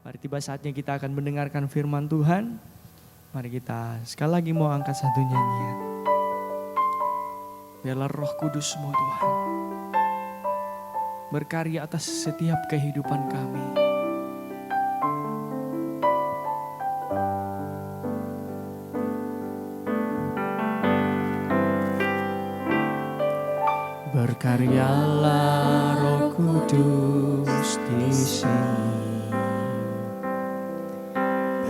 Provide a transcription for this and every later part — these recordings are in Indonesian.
Mari tiba saatnya kita akan mendengarkan firman Tuhan. Mari kita sekali lagi mau angkat satu nyanyian. Biarlah Roh Kudus-Mu Tuhan berkarya atas setiap kehidupan kami. Berkaryalah Roh Kudus di sini.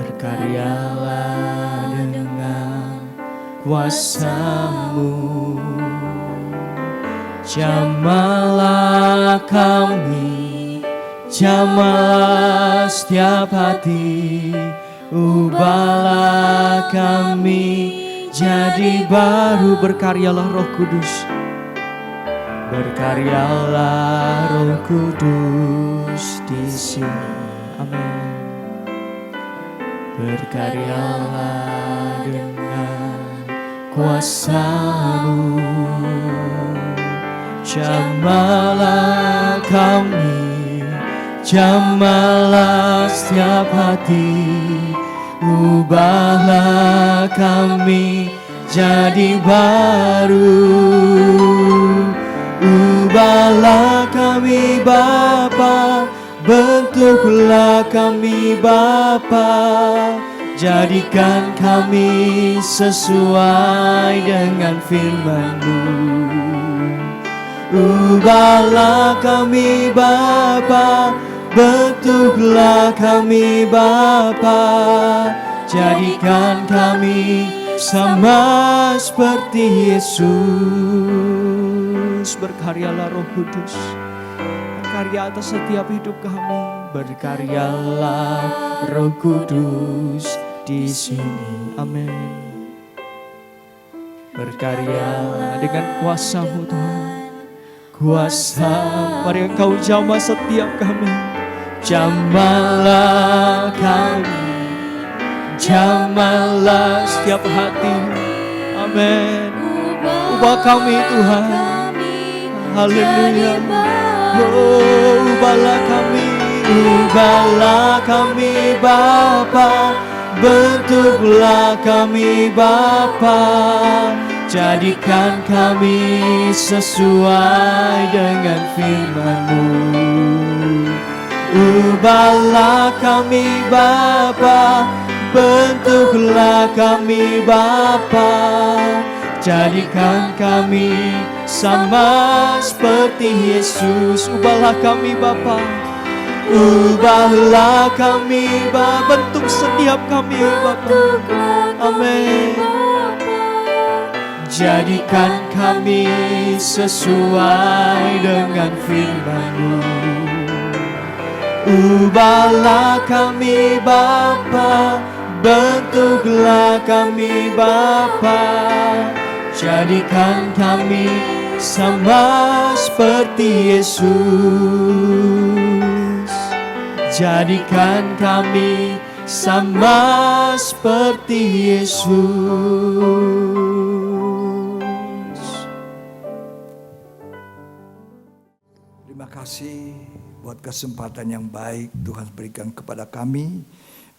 Berkaryalah dengan kuasa-Mu. Jamahlah kami, jamahlah setiap hati. Ubahlah kami jadi baru. Berkaryalah Roh Kudus. Berkaryalah Roh Kudus di sini. Amin. Berkaryalah dengan kuasa-Mu. Jamahlah kami, jamahlah setiap hati. Ubahlah kami jadi baru. Ubahlah kami Bapa, bentuklah kami Bapa, jadikan kami sesuai dengan firman-Mu. Ubahlah kami Bapa, bentuklah kami Bapa, jadikan kami sama seperti Yesus. Berkaryalah Roh Kudus, berkarya atas setiap hidup kami. Berkaryalah Roh Kudus di sini. Amin. Berkaryalah dengan kuasa-Mu Tuhan. Kuasa, mari Engkau jamah setiap kami. Jamahlah kami, jamahlah setiap hati. Amin. Ubah kami Tuhan. Haleluya. Oh, ubahlah kami. Ubahlah kami Bapa, bentuklah kami Bapa, jadikan kami sesuai dengan firman-Mu. Ubahlah kami Bapa, bentuklah kami Bapa, jadikan kami sama seperti Yesus. Ubahlah kami Bapa, ubahlah kami Bapa, bentuk setiap kami Bapa. Amin. Jadikan kami sesuai dengan firman-Mu. Ubahlah kami Bapa, bentuklah kami Bapa, jadikan kami sama seperti Yesus. Jadikan kami sama seperti Yesus. Terima kasih buat kesempatan yang baik Tuhan berikan kepada kami.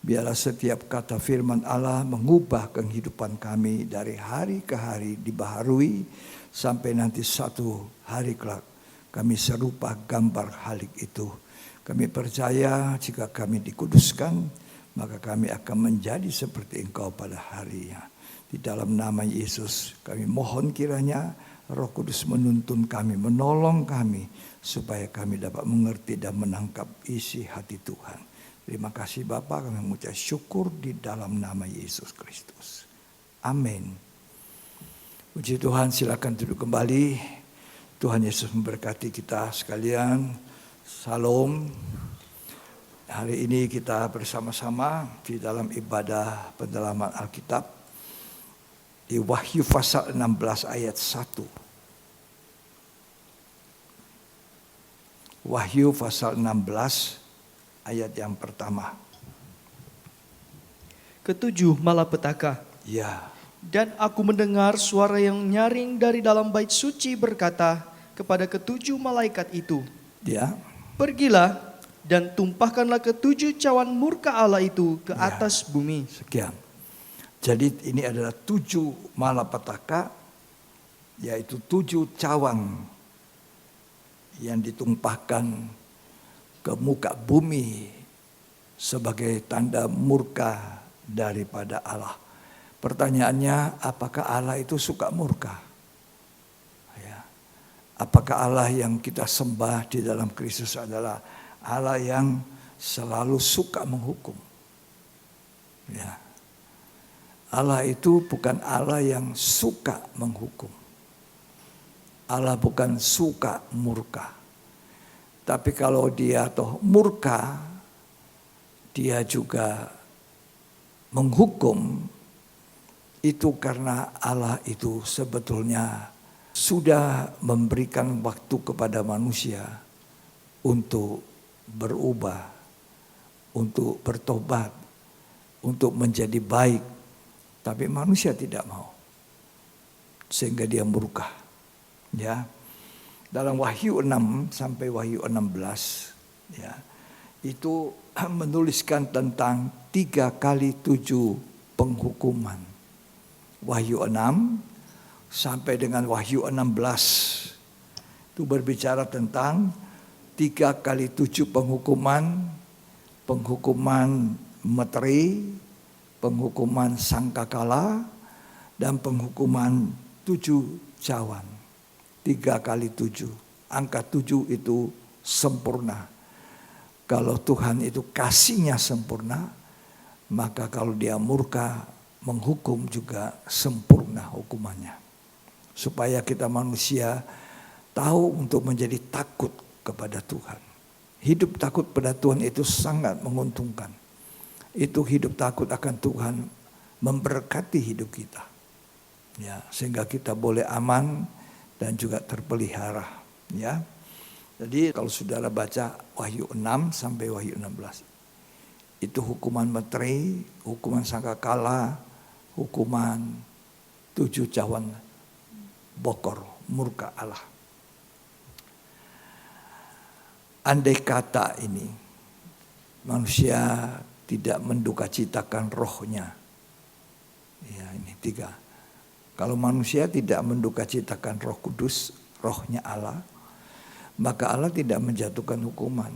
Biarlah setiap kata firman Allah mengubah kehidupan kami dari hari ke hari, dibaharui sampai nanti satu hari kelak kami serupa gambar halik itu. Kami percaya jika kami dikuduskan, maka kami akan menjadi seperti Engkau pada harinya. Di dalam nama Yesus kami mohon kiranya Roh Kudus menuntun kami, menolong kami, supaya kami dapat mengerti dan menangkap isi hati Tuhan. Terima kasih Bapa, kami mengucap syukur di dalam nama Yesus Kristus. Amin. Puji Tuhan, silakan duduk kembali. Tuhan Yesus memberkati kita sekalian. Salam. Hari ini kita bersama-sama di dalam ibadah pendalaman Alkitab di Wahyu pasal 16 ayat 1. Wahyu pasal 16 ayat yang pertama. Ketujuh malapetaka. Ya. Dan aku mendengar suara yang nyaring dari dalam bait suci berkata kepada ketujuh malaikat itu, Ya. pergilah, dan tumpahkanlah ketujuh cawan murka Allah itu ke Ya. atas bumi. Sekian. Jadi ini adalah 7 malapetaka, yaitu 7 cawang yang ditumpahkan ke muka bumi sebagai tanda murka daripada Allah. Pertanyaannya, apakah Allah itu suka murka? Ya. Apakah Allah yang kita sembah di dalam Kristus adalah Allah yang selalu suka menghukum? Ya. Allah itu bukan Allah yang suka menghukum. Allah bukan suka murka. Tapi kalau dia toh murka, dia juga menghukum. Itu karena Allah itu sebetulnya sudah memberikan waktu kepada manusia untuk berubah, untuk bertobat, untuk menjadi baik. Tapi manusia tidak mau. Sehingga dia murka. Ya. Dalam Wahyu 6 sampai Wahyu 16, ya, itu menuliskan tentang 3 kali 7 penghukuman. Wahyu 6 sampai dengan Wahyu 16 itu berbicara tentang 3 kali 7 penghukuman, penghukuman meteri, penghukuman sangkakala, dan penghukuman 7 cawan. 3 kali 7. Angka 7 itu sempurna. Kalau Tuhan itu kasihnya sempurna, maka kalau dia murka menghukum juga sempurna hukumannya. Supaya kita manusia tahu untuk menjadi takut kepada Tuhan. Hidup takut pada Tuhan itu sangat menguntungkan. Itu hidup takut akan Tuhan memberkati hidup kita. Ya, sehingga kita boleh aman dan juga terpelihara, ya. Jadi kalau saudara baca Wahyu 6 sampai Wahyu 16, itu hukuman meteri, hukuman sangkakala, hukuman 7 cawan bokor murka Allah. Andai kata ini manusia tidak mendukacitakan rohnya, ya ini 3. Kalau manusia tidak mendukacitakan Roh Kudus, rohnya Allah, maka Allah tidak menjatuhkan hukuman.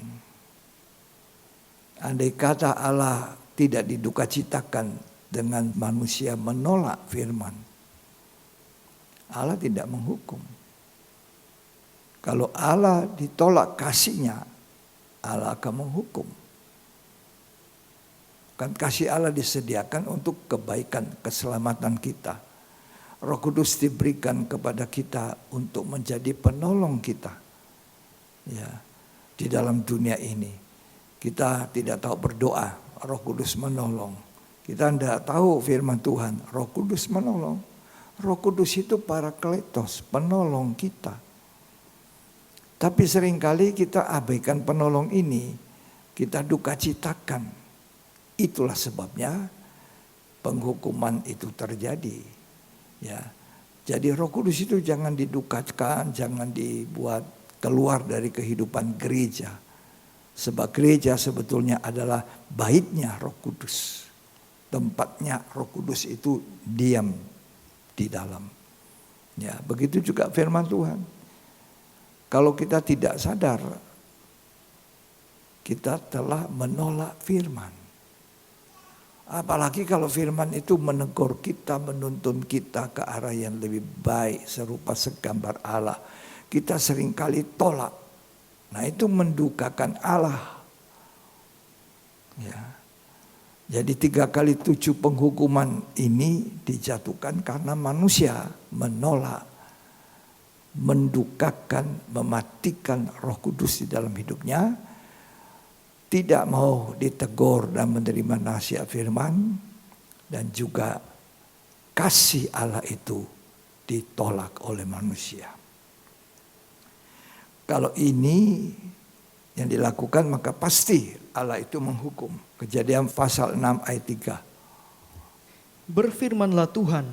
Andai kata Allah tidak didukacitakan dengan manusia menolak firman, Allah tidak menghukum. Kalau Allah ditolak kasihnya, Allah akan menghukum. Kan kasih Allah disediakan untuk kebaikan, keselamatan kita. Roh Kudus diberikan kepada kita untuk menjadi penolong kita. Ya, di dalam dunia ini. Kita tidak tahu berdoa, Roh Kudus menolong. Kita tidak tahu firman Tuhan, Roh Kudus menolong. Roh Kudus itu Parakletos, penolong kita. Tapi seringkali kita abaikan penolong ini, kita dukacitakan. Itulah sebabnya penghukuman itu terjadi. Ya, jadi Roh Kudus itu jangan didukakan, jangan dibuat keluar dari kehidupan gereja. Sebab gereja sebetulnya adalah baitnya Roh Kudus. Tempatnya Roh Kudus itu diam di dalam. Ya, begitu juga firman Tuhan. Kalau kita tidak sadar, kita telah menolak firman. Apalagi kalau firman itu menegur kita, menuntun kita ke arah yang lebih baik, serupa segambar Allah. Kita seringkali tolak. Nah, itu mendukakan Allah. Ya. Jadi 3 kali 7 penghukuman ini dijatuhkan karena manusia menolak, mendukakan, mematikan Roh Kudus di dalam hidupnya. Tidak mau ditegur dan menerima nasihat firman, dan juga kasih Allah itu ditolak oleh manusia. Kalau ini yang dilakukan, maka pasti Allah itu menghukum. Kejadian pasal 6 ayat 3. Berfirmanlah Tuhan,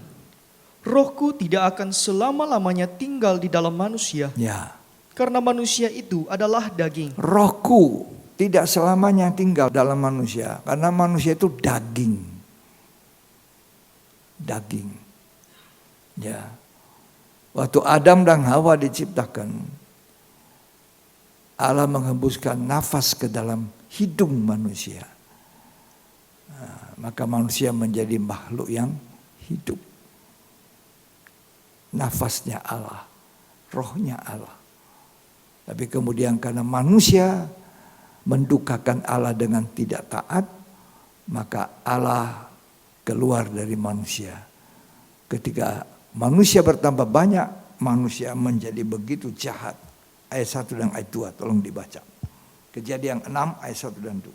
Rohku tidak akan selama-lamanya tinggal di dalam manusia. Ya. Karena manusia itu adalah daging. Rohku tidak selamanya tinggal dalam manusia. Karena manusia itu daging. Daging. Ya. Waktu Adam dan Hawa diciptakan, Allah menghembuskan nafas ke dalam hidung manusia. Maka manusia menjadi makhluk yang hidup. Nafasnya Allah, rohnya Allah. Tapi kemudian karena manusia mendukakan Allah dengan tidak taat, maka Allah keluar dari manusia. Ketika manusia bertambah banyak, manusia menjadi begitu jahat. Ayat 1 dan ayat 2, tolong dibaca. Kejadian 6 ayat 1 dan 2.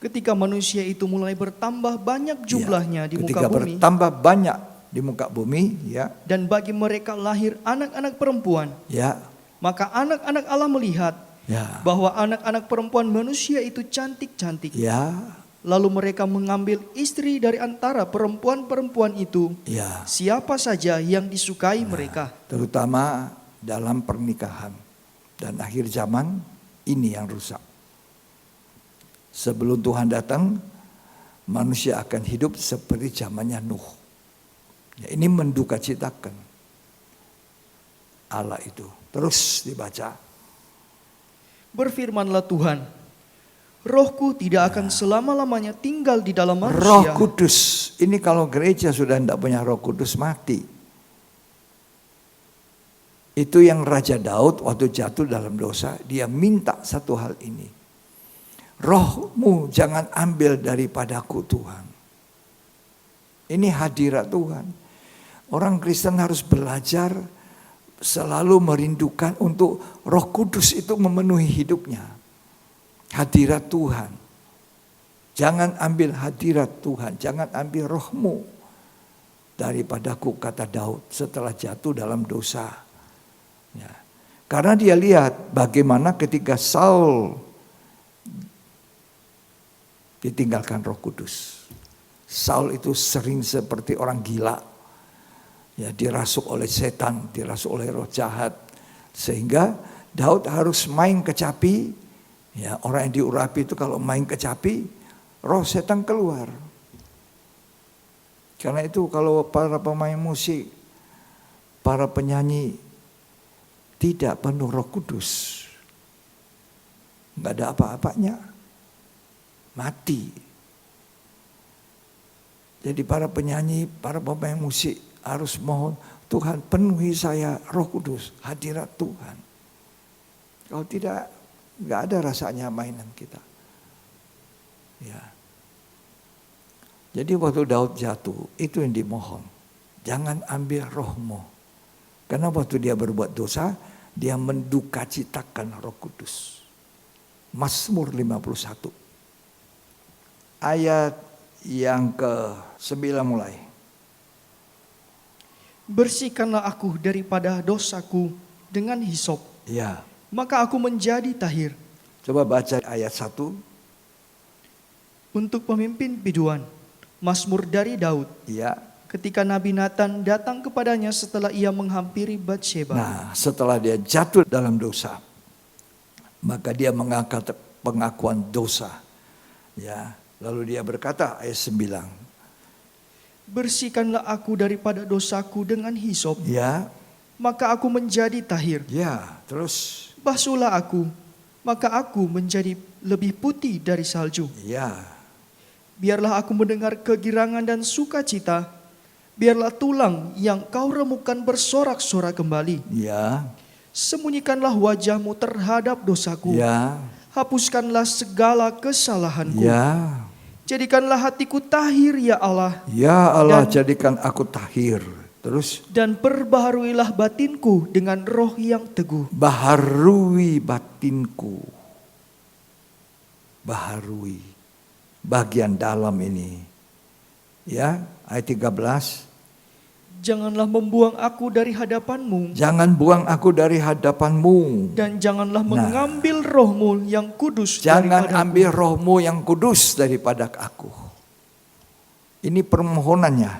Ketika manusia itu mulai bertambah banyak jumlahnya di muka ketika bumi, bertambah banyak di muka bumi, ya, dan bagi mereka lahir anak-anak perempuan, ya, maka anak-anak Allah melihat ya, bahwa anak-anak perempuan manusia itu cantik-cantik. ya, Lalu mereka mengambil istri dari antara perempuan-perempuan itu, ya. siapa saja yang disukai mereka. Terutama dalam pernikahan. Dan akhir zaman ini yang rusak. Sebelum Tuhan datang, manusia akan hidup seperti zamannya Nuh. Ya, ini menduka citakan Allah itu. Terus dibaca. Berfirmanlah Tuhan, Rohku tidak akan selama-lamanya tinggal di dalam Roh manusia. Kudus. Ini kalau gereja sudah tidak punya Roh Kudus, mati. Itu yang Raja Daud waktu jatuh dalam dosa, dia minta satu hal ini. Rohmu jangan ambil daripadaku Tuhan. Ini hadirat Tuhan. Orang Kristen harus belajar selalu merindukan untuk Roh Kudus itu memenuhi hidupnya. Hadirat Tuhan. Jangan ambil hadirat Tuhan, jangan ambil rohmu daripadaku, kata Daud setelah jatuh dalam dosa. Ya. Karena dia lihat bagaimana ketika Saul ditinggalkan Roh Kudus. Saul itu sering seperti orang gila. Ya, dirasuk oleh setan, dirasuk oleh roh jahat. Sehingga Daud harus main kecapi. Ya, orang yang diurapi itu kalau main kecapi, roh setan keluar. Karena itu kalau para pemain musik, para penyanyi tidak penuh Roh Kudus, nggak ada apa-apanya, mati. Jadi para penyanyi, para pemain musik harus mohon, Tuhan penuhi saya Roh Kudus, hadirat Tuhan. Kalau tidak, nggak ada rasanya mainan kita. Ya. Jadi waktu Daud jatuh, itu yang dimohon. Jangan ambil rohmu. Karena waktu dia berbuat dosa, dia mendukacitakan Roh Kudus. Mazmur 51. Ayat yang ke-9 mulai. Bersihkanlah aku daripada dosaku dengan hisop, Ya. maka aku menjadi tahir. Coba baca ayat 1. Untuk pemimpin biduan, Mazmur dari Daud. Ya. Ketika Nabi Nathan datang kepadanya setelah ia menghampiri Batsheba. Nah, setelah dia jatuh dalam dosa, maka dia mengangkat pengakuan dosa. Ya. Lalu dia berkata ayat 9. Bersihkanlah aku daripada dosaku dengan hisop, Ya. maka aku menjadi tahir. Ya, terus. Basuhlah aku, maka aku menjadi lebih putih dari salju. Ya. Biarlah aku mendengar kegirangan dan sukacita. Biarlah tulang yang kau remukkan bersorak-sorak kembali. Ya. Sembunyikanlah wajahmu terhadap dosaku. Ya. Hapuskanlah segala kesalahanku. Ya. Jadikanlah hatiku tahir ya Allah. Ya Allah, Dan- jadikan aku tahir. Terus. Dan perbaharuilah batinku dengan roh yang teguh. Baharui batinku. Baharui. Bagian dalam ini. Ya, ayat 13. Janganlah membuang aku dari hadapanmu. Jangan buang aku dari hadapanmu. Dan janganlah mengambil rohmu yang kudus Jangan daripadaku. ambil rohmu yang kudus daripada aku. Ini permohonannya.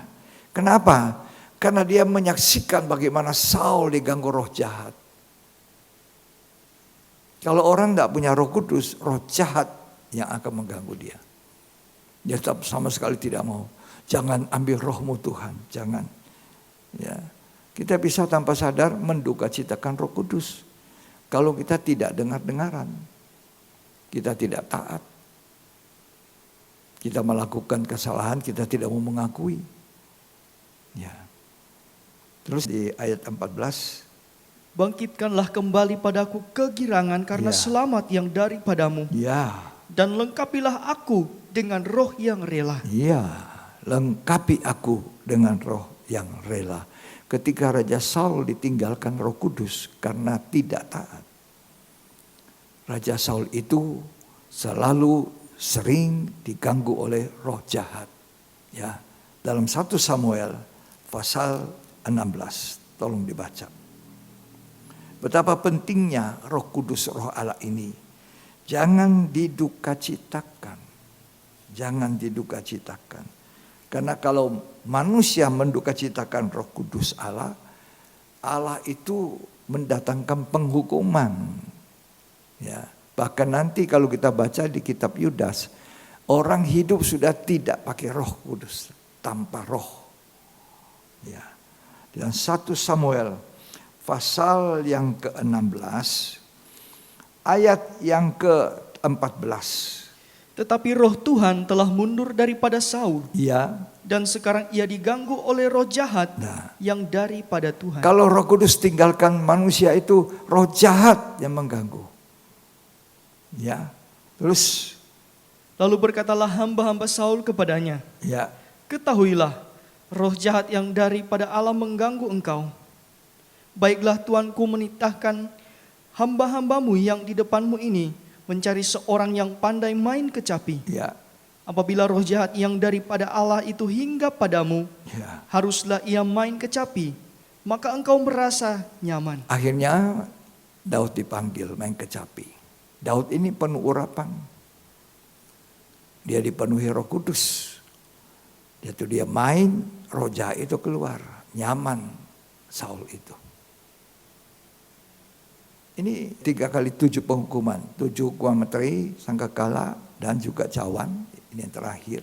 Kenapa? Karena dia menyaksikan bagaimana Saul diganggu roh jahat. Kalau orang tidak punya Roh Kudus, roh jahat yang akan mengganggu dia. Dia tetap sama sekali tidak mau. Jangan ambil rohmu Tuhan, jangan. Ya, kita bisa tanpa sadar menduka citakan Roh Kudus. Kalau kita tidak dengar-dengaran, kita tidak taat. Kita melakukan kesalahan, kita tidak mau mengakui. Ya. Terus di ayat 14. Bangkitkanlah kembali padaku kegirangan karena Ya. selamat yang daripadamu. Ya, Dan lengkapilah aku dengan roh yang rela. ya, lengkapi aku dengan roh yang rela. Ketika Raja Saul ditinggalkan Roh Kudus karena tidak taat. Raja Saul itu selalu sering diganggu oleh roh jahat. Ya, dalam 1 Samuel pasal 16, tolong dibaca. Betapa pentingnya Roh Kudus, Roh Allah ini. Jangan didukacitakan. Jangan didukacitakan. Karena kalau manusia mendukacitakan Roh Kudus Allah, Allah itu mendatangkan penghukuman. Ya, bahkan nanti kalau kita baca di kitab Yudas, orang hidup sudah tidak pakai Roh Kudus, tanpa roh. Ya. Dan 1 Samuel pasal yang ke-16 ayat yang ke-14. Tetapi roh Tuhan telah mundur daripada Saul. Ya. Dan sekarang ia diganggu oleh roh jahat Nah, yang daripada Tuhan. kalau Roh Kudus tinggalkan manusia itu roh jahat yang mengganggu. Ya. Terus Lalu berkatalah hamba-hamba Saul kepadanya, ya, ketahuilah, roh jahat yang daripada Allah mengganggu engkau. Baiklah tuanku menitahkan hamba-hambamu yang di depanmu ini mencari seorang yang pandai main kecapi. ya, Apabila roh jahat yang daripada Allah itu hinggap padamu, ya. haruslah ia main kecapi, maka engkau merasa nyaman. Akhirnya Daud dipanggil main kecapi. Daud ini penuh urapan. Dia dipenuhi Roh Kudus. Dia main, roh jahat itu keluar. Nyaman Saul itu. Ini 3 kali 7 penghukuman. 7 hukuman materi, sangkakala, dan juga cawan. Ini yang terakhir.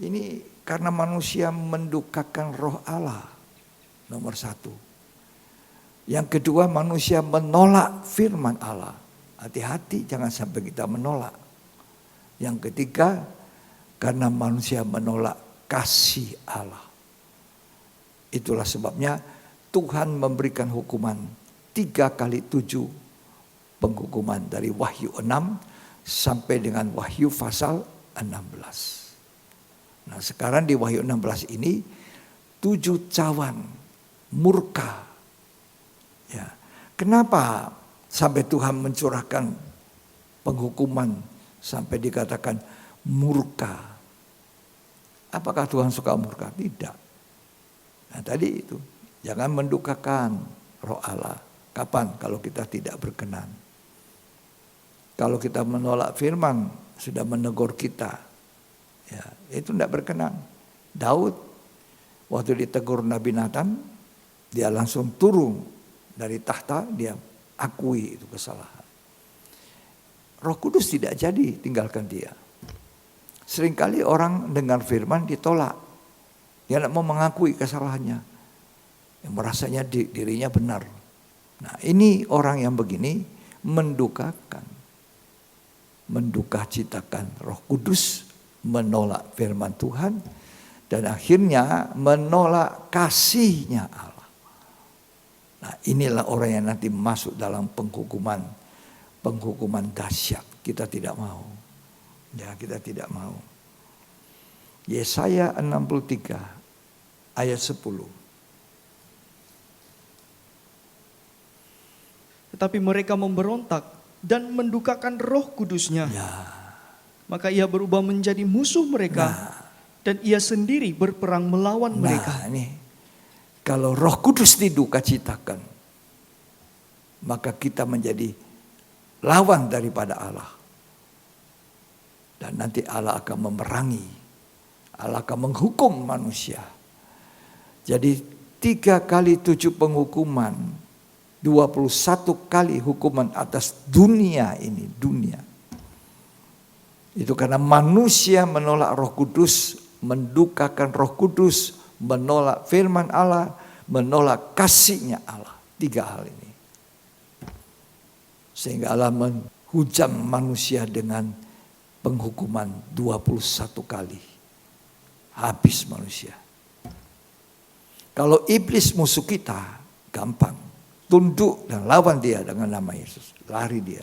Ini karena manusia mendukakan roh Allah. Nomor 1. Yang kedua, manusia menolak firman Allah. Hati-hati jangan sampai kita menolak. Yang ketiga, karena manusia menolak kasih Allah. Itulah sebabnya Tuhan memberikan hukuman 3 kali 7 penghukuman dari Wahyu 6 sampai dengan Wahyu pasal 16. Nah, sekarang di Wahyu 16 ini 7 cawan murka. Ya. Kenapa sampai Tuhan mencurahkan penghukuman sampai dikatakan murka? Apakah Tuhan suka murka? Tidak. Nah, tadi itu jangan mendukakan roh Allah. Kapan? Kalau kita tidak berkenan. Kalau kita menolak firman, sudah menegur kita. Ya, itu tidak berkenan. Daud, waktu ditegur Nabi Nathan, dia langsung turun dari tahta, dia akui itu kesalahan. Roh Kudus tidak jadi tinggalkan dia. Seringkali orang dengar firman ditolak. Dia tidak mau mengakui kesalahannya. Yang merasanya dirinya benar. Nah, ini orang yang begini mendukacitakan Roh Kudus, menolak firman Tuhan, dan akhirnya menolak kasihnya Allah. Nah, inilah orang yang nanti masuk dalam penghukuman dahsyat. Kita tidak mau. Ya, kita tidak mau. Yesaya 63 ayat 10. Tetapi mereka memberontak dan mendukakan Roh Kudusnya. Ya. Maka ia berubah menjadi musuh mereka. Dan ia sendiri berperang melawan mereka. Nah, ini kalau Roh Kudus didukacitakan, maka kita menjadi lawan daripada Allah. Dan nanti Allah akan memerangi. Allah akan menghukum manusia. Jadi 3 kali 7 penghukuman 21 kali hukuman atas dunia ini, dunia. Itu karena manusia menolak Roh Kudus, mendukakan Roh Kudus, menolak firman Allah, menolak kasih-Nya Allah. 3 hal ini. Sehingga Allah menghujam manusia dengan penghukuman 21 kali. Habis manusia. Kalau iblis musuh kita, gampang. Tunduk dan lawan dia dengan nama Yesus. Lari dia.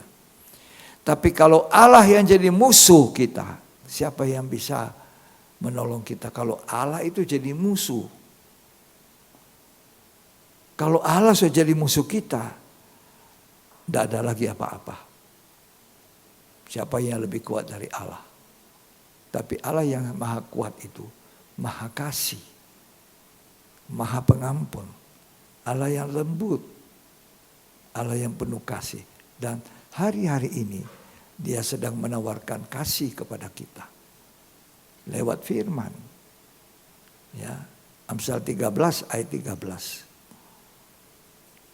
Tapi kalau Allah yang jadi musuh kita, siapa yang bisa menolong kita? Kalau Allah itu jadi musuh. Kalau Allah sudah jadi musuh kita, tidak ada lagi apa-apa. Siapa yang lebih kuat dari Allah? Tapi Allah yang maha kuat itu, maha kasih, maha pengampun, Allah yang lembut, Allah yang penuh kasih. Dan hari-hari ini dia sedang menawarkan kasih kepada kita lewat firman. Ya, Amsal 13 ayat 13.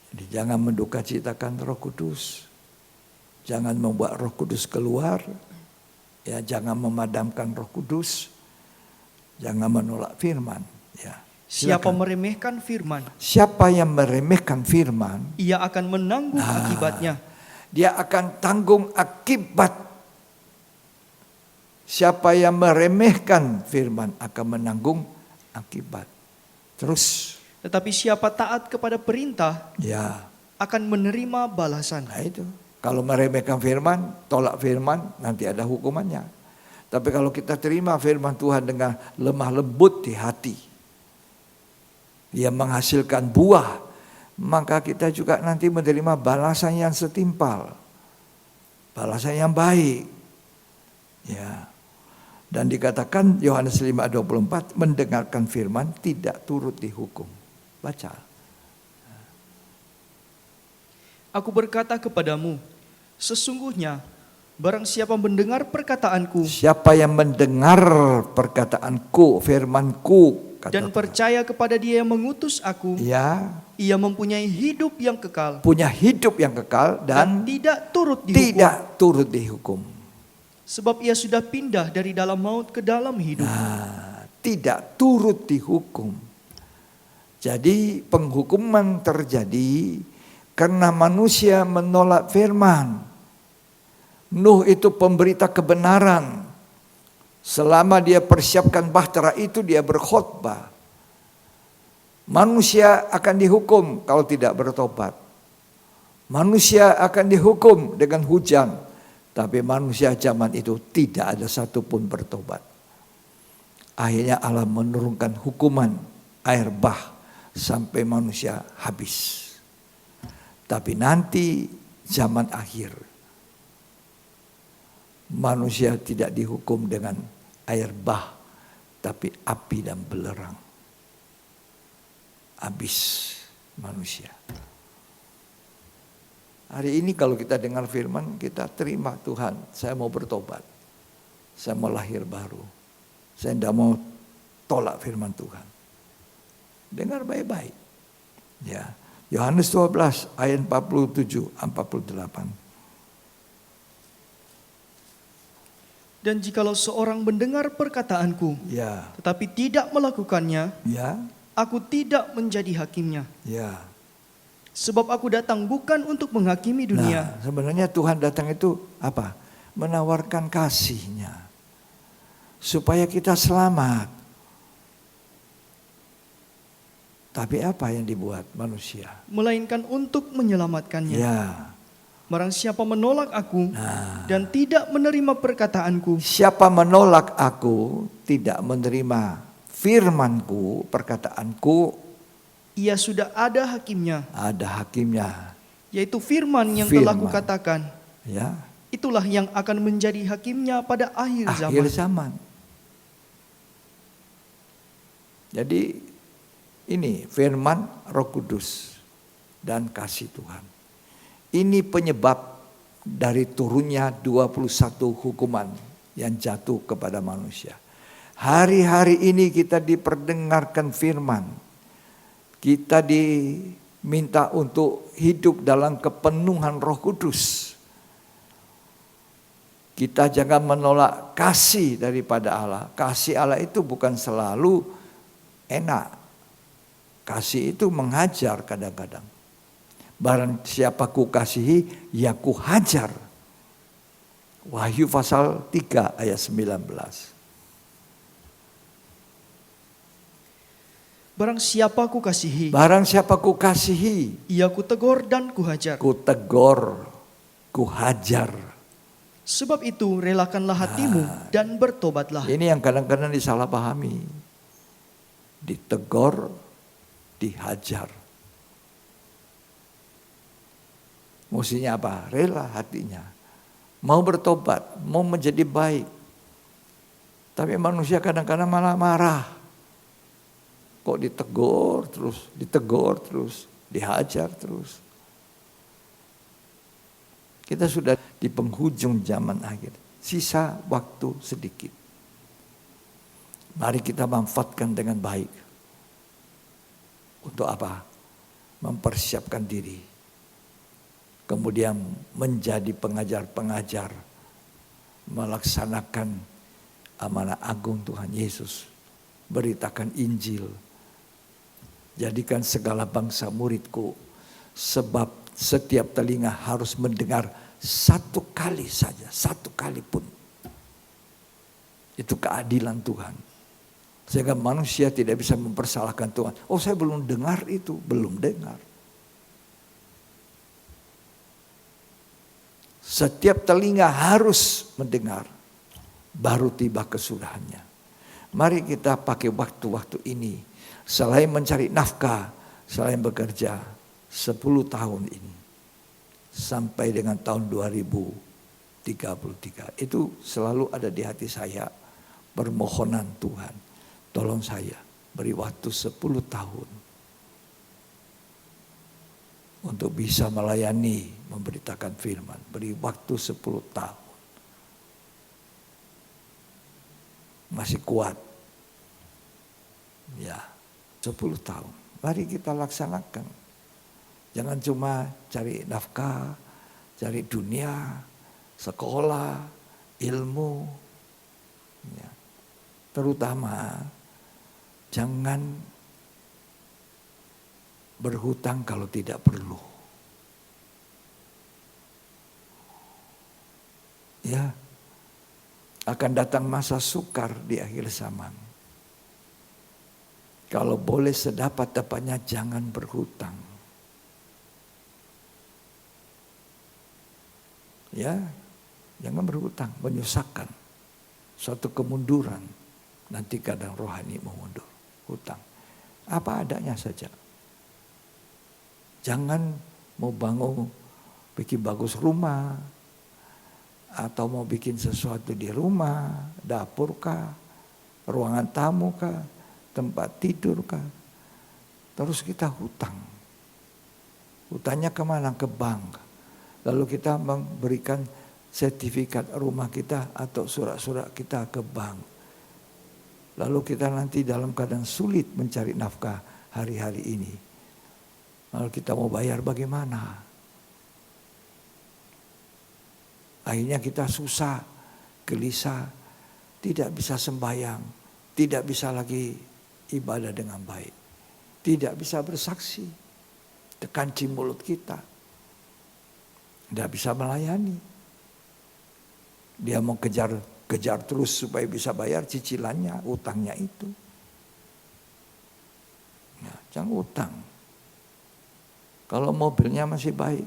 Jadi jangan mendukacitakan Roh Kudus. Jangan membuat Roh Kudus keluar. Ya, jangan memadamkan Roh Kudus. Jangan menolak firman, ya. Siapa Silakan. meremehkan firman, Siapa yang meremehkan firman, ia akan menanggung akibatnya. dia akan tanggung akibat. Siapa yang meremehkan firman akan menanggung akibat. Terus, Tetapi siapa taat kepada perintah ya, akan menerima balasan. nah itu. Kalau meremehkan firman, tolak firman, nanti ada hukumannya. Tapi kalau kita terima firman Tuhan dengan lemah lembut di hati, dia menghasilkan buah, maka kita juga nanti menerima balasan yang setimpal. Balasan yang baik. Ya. Dan dikatakan Yohanes 5:24, mendengarkan firman tidak turut dihukum. Baca. Aku berkata kepadamu, sesungguhnya barang siapa mendengar perkataanku Siapa yang mendengar perkataanku, firmanku, kata dan Tuhan, percaya kepada Dia yang mengutus aku, ya, ia mempunyai hidup yang kekal punya hidup yang kekal dan dan tidak turut dihukum. tidak turut dihukum. Sebab ia sudah pindah dari dalam maut ke dalam hidup. Nah, tidak turut dihukum. Jadi penghukuman terjadi karena manusia menolak firman. Nuh itu pemberita kebenaran. Selama dia persiapkan bahtera itu dia berkhotbah. Manusia akan dihukum kalau tidak bertobat. Manusia akan dihukum dengan hujan. Tapi manusia zaman itu tidak ada satupun bertobat. Akhirnya Allah menurunkan hukuman air bah sampai manusia habis. Tapi nanti zaman akhir manusia tidak dihukum dengan air bah, tapi api dan belerang. Habis manusia. Hari ini kalau kita dengar firman, kita terima Tuhan, saya mau bertobat. Saya mau lahir baru. Saya tidak mau tolak firman Tuhan. Dengar baik-baik. Ya. Yohanes 12 ayat 47-48. Dan jikalau seorang mendengar perkataanku, Ya, tetapi tidak melakukannya, ya, aku tidak menjadi hakimnya. ya. Sebab aku datang bukan untuk menghakimi dunia, Nah, sebenarnya Tuhan datang itu apa? Menawarkan kasih-Nya. Supaya kita selamat. Tapi apa yang dibuat manusia? melainkan untuk menyelamatkannya. Ya. Barang siapa menolak aku Nah, dan tidak menerima perkataanku, siapa menolak aku, tidak menerima firmanku, perkataanku, ia sudah ada hakimnya, ada hakimnya. yaitu firman yang telah Firman. kukatakan. Ya, Itulah yang akan menjadi hakimnya pada akhir akhir zaman. zaman. Jadi ini firman Roh Kudus dan kasih Tuhan. Ini penyebab dari turunnya 21 hukuman yang jatuh kepada manusia. Hari-hari ini kita diperdengarkan firman. Kita minta untuk hidup dalam kepenuhan Roh Kudus. Kita jangan menolak kasih daripada Allah. Kasih Allah itu bukan selalu enak. Kasih itu menghajar kadang-kadang. Barang siapa ku kasihi, ya ku hajar. Wahyu pasal 3 ayat 19. Barang siapa ku kasihi, Barang siapa ku kasihi, ia ku tegur dan ku hajar. ku tegur, ku hajar. Sebab itu relakanlah hatimu dan bertobatlah. Ini yang kadang-kadang disalahpahami. Ditegur, dihajar. Mestinya apa? Rela hatinya. Mau bertobat, mau menjadi baik. Tapi manusia kadang-kadang malah marah. Kok ditegur terus, dihajar terus. Kita sudah di penghujung zaman akhir. Sisa waktu sedikit. Mari kita manfaatkan dengan baik. Untuk apa? Mempersiapkan diri. Kemudian menjadi pengajar-pengajar. Melaksanakan amanah agung Tuhan Yesus. Beritakan Injil. Jadikan segala bangsa muridku. Sebab setiap telinga harus mendengar satu kali saja. Satu kali pun. Itu keadilan Tuhan. Sehingga manusia tidak bisa mempersalahkan Tuhan. Oh, saya belum dengar itu. Belum dengar. Setiap telinga harus mendengar. Baru tiba kesudahannya. Mari kita pakai waktu-waktu ini. Selain mencari nafkah, selain bekerja 10 tahun ini. Sampai dengan tahun 2033. Itu selalu ada di hati saya. Permohonan Tuhan. Tolong saya beri waktu 10 tahun. Untuk bisa melayani, memberitakan firman. Beri waktu 10 tahun. Masih kuat. Ya, 10 tahun. Mari kita laksanakan. Jangan cuma cari nafkah, cari dunia, sekolah, ilmu. Ya. Terutama jangan berhutang kalau tidak perlu. Ya, akan datang masa sukar di akhir zaman. Kalau boleh sedapat-dapatnya jangan berhutang. Ya, jangan berhutang, menyusahkan. Suatu kemunduran, nanti kadang rohani mengundur. Hutang, apa adanya saja. Jangan mau bangun, bikin bagus rumah, atau mau bikin sesuatu di rumah, dapur kah, ruangan tamu kah, tempat tidur kah. Terus kita hutang. Hutangnya kemana? Ke bank. Lalu kita memberikan sertifikat rumah kita atau surat-surat kita ke bank. Lalu kita nanti dalam keadaan sulit mencari nafkah hari-hari ini. Lalu kita mau bayar bagaimana? Akhirnya kita susah, gelisah, tidak bisa sembahyang, tidak bisa lagi ibadah dengan baik. Tidak bisa bersaksi, terkunci mulut kita. Tidak bisa melayani. Dia mau kejar terus supaya bisa bayar cicilannya, utangnya itu. Ya, jangan utang. Kalau mobilnya masih baik,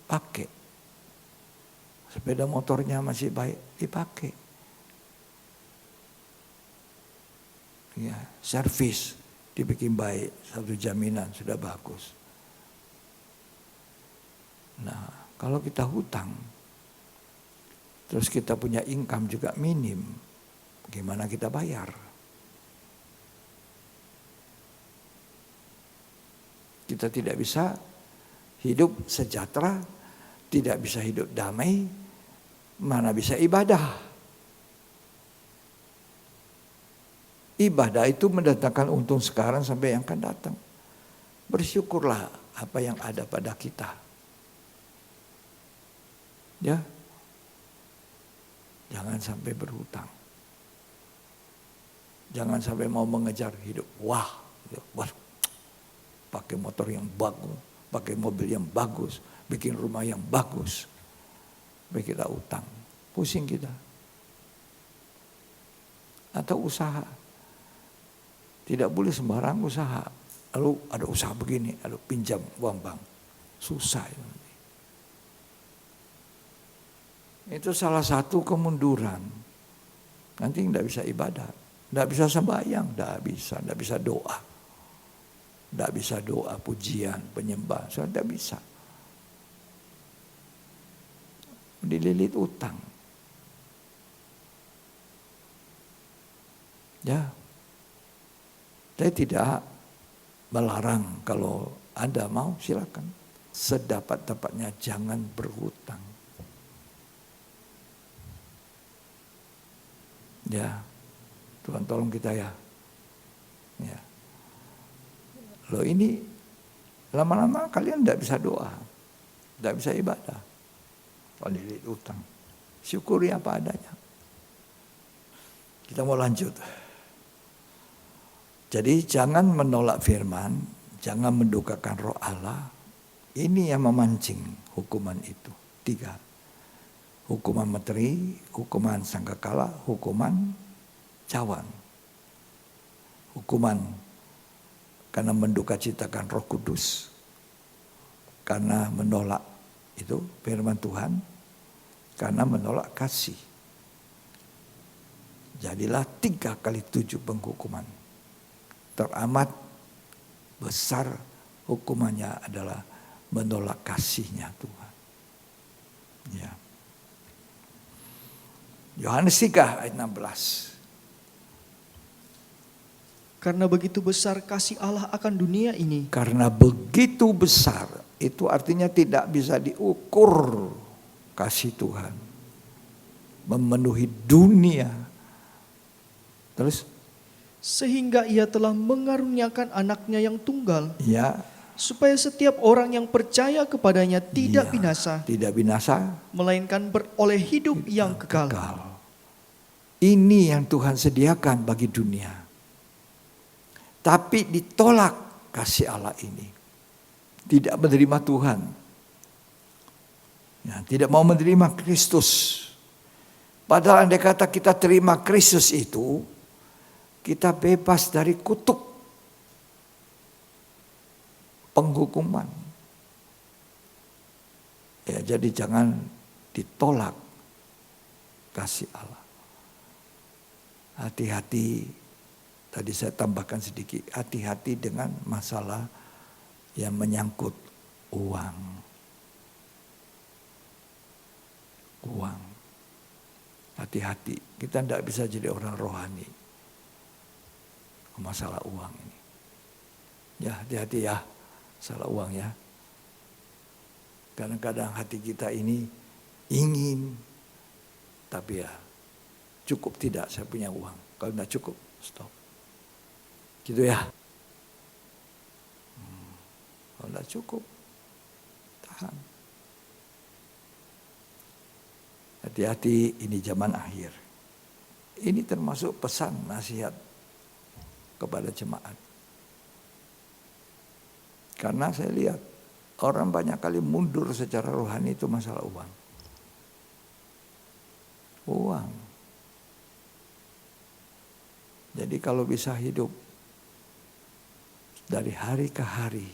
pakai. Sepeda motornya masih baik, dipakai. Ya, servis dibikin baik, satu jaminan sudah bagus. Nah, kalau kita hutang, terus kita punya income juga minim, gimana kita bayar? Kita tidak bisa hidup sejahtera, tidak bisa hidup damai, mana bisa ibadah. Ibadah itu mendatangkan untung sekarang sampai yang akan datang. Bersyukurlah apa yang ada pada kita. Ya. Jangan sampai berhutang. Jangan sampai mau mengejar hidup. Wah, pakai motor yang bagus, pakai mobil yang bagus, bikin rumah yang bagus. Baik kita utang, pusing kita. Atau usaha. Tidak boleh sembarang usaha. Lalu ada usaha begini, ada pinjam uang bank. Susah itu. Itu salah satu kemunduran. Nanti tidak bisa ibadah, tidak bisa sembahyang, tidak bisa doa. Tidak bisa doa, pujian, penyembahan, tidak bisa. Dililit utang. Ya. Saya tidak melarang, kalau Anda mau silakan. Sedapat-dapatnya jangan berhutang. Ya. Tuhan tolong kita ya. Ya. Loh ini lama-lama kalian tidak bisa doa. Tidak bisa ibadah. Kalau dililit utang. Syukuri apa adanya. Kita mau lanjut. Jadi jangan menolak firman, jangan mendukakan roh Allah. Ini yang memancing hukuman itu. 3. Hukuman materi, hukuman sangkakala, hukuman cawan. Hukuman karena mendukacitakan Roh Kudus. Karena menolak itu firman Tuhan. Karena menolak kasih. Jadilah 3 kali 7 penghukuman. Teramat besar hukumannya adalah menolak kasihnya Tuhan. Ya. Yohanes 3 ayat 16. Karena begitu besar kasih Allah akan dunia ini. Karena begitu besar, itu artinya tidak bisa diukur kasih Tuhan. Memenuhi dunia. Terus? Sehingga ia telah mengaruniakan anaknya yang tunggal. Ya. Supaya setiap orang yang percaya kepadanya tidak binasa. Tidak binasa. Melainkan beroleh hidup yang kekal. Ini yang Tuhan sediakan bagi dunia. Tapi ditolak kasih Allah ini. Tidak menerima Tuhan. Ya, tidak mau menerima Kristus. Padahal andai kata kita terima Kristus itu, kita bebas dari kutuk penghukuman. Ya, jadi jangan ditolak kasih Allah. Hati-hati, tadi saya tambahkan sedikit, hati-hati dengan masalah yang menyangkut uang. Uang. Hati-hati, kita tidak bisa jadi orang rohani. Masalah uang ini. Ya, hati-hati ya, masalah uang ya. Kadang-kadang hati kita ini ingin, tapi ya cukup tidak saya punya uang. Kalau tidak cukup, stop. Gitu ya. Kalau tidak cukup, tahan. Hati-hati, ini zaman akhir. Ini termasuk pesan nasihat kepada jemaat. Karena saya lihat orang banyak kali mundur secara rohani itu masalah uang. Uang. Jadi kalau bisa hidup dari hari ke hari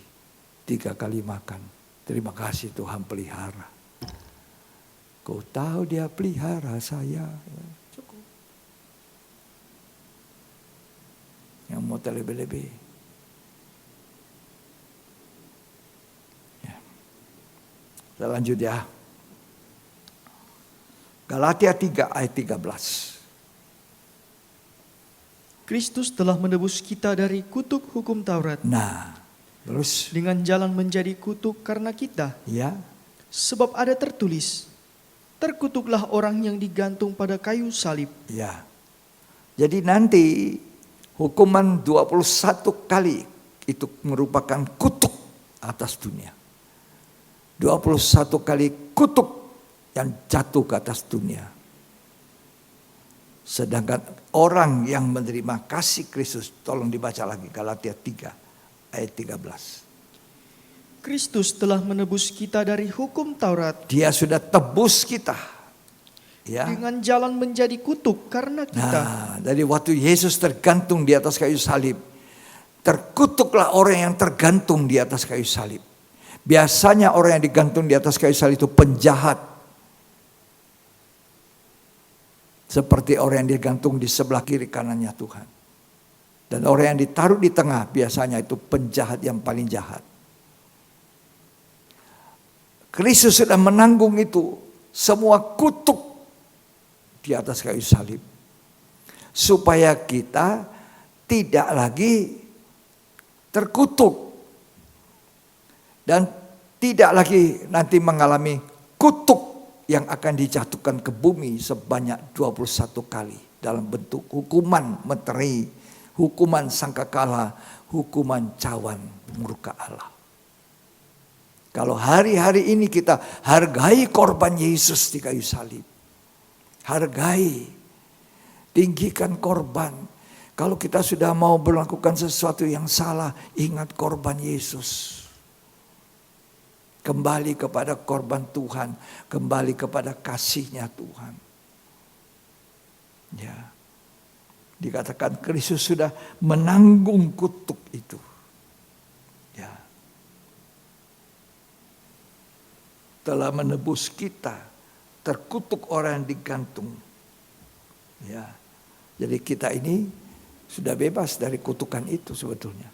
3 kali makan, terima kasih Tuhan pelihara. Kau tahu dia pelihara saya. Ya, cukup. Yang mau terlebih-lebih. Ya. Saya lanjut ya. Galatia 3 ayat 13. Kristus telah menebus kita dari kutuk hukum Taurat. Nah, terus. Dengan jalan menjadi kutuk karena kita. Ya. Sebab ada tertulis, terkutuklah orang yang digantung pada kayu salib. Ya. Jadi nanti hukuman 21 kali itu merupakan kutuk atas dunia. 21 kali kutuk yang jatuh ke atas dunia. Sedangkan orang yang menerima kasih Kristus, tolong dibaca lagi Galatia 3 ayat 13. Kristus telah menebus kita dari hukum Taurat. Dia sudah tebus kita. Ya. Dengan jalan menjadi kutuk karena kita. Nah, dari waktu Yesus tergantung di atas kayu salib, terkutuklah orang yang tergantung di atas kayu salib. Biasanya orang yang digantung di atas kayu salib itu penjahat. Seperti orang yang digantung di sebelah kiri kanannya Tuhan. Dan orang yang ditaruh di tengah biasanya itu penjahat yang paling jahat. Kristus sudah menanggung itu semua kutuk di atas kayu salib. Supaya kita tidak lagi terkutuk. Dan tidak lagi nanti mengalami kutuk yang akan dijatuhkan ke bumi sebanyak 21 kali. Dalam bentuk hukuman meterai, hukuman sangkakala, hukuman cawan murka Allah. Kalau hari-hari ini kita hargai korban Yesus di kayu salib. Hargai, tinggikan korban. Kalau kita sudah mau melakukan sesuatu yang salah, ingat korban Yesus. Kembali kepada korban Tuhan, kembali kepada kasihnya Tuhan. Ya. Dikatakan Kristus sudah menanggung kutuk itu. Ya. Telah menebus kita. Terkutuk orang yang digantung. Ya. Jadi kita ini sudah bebas dari kutukan itu sebetulnya.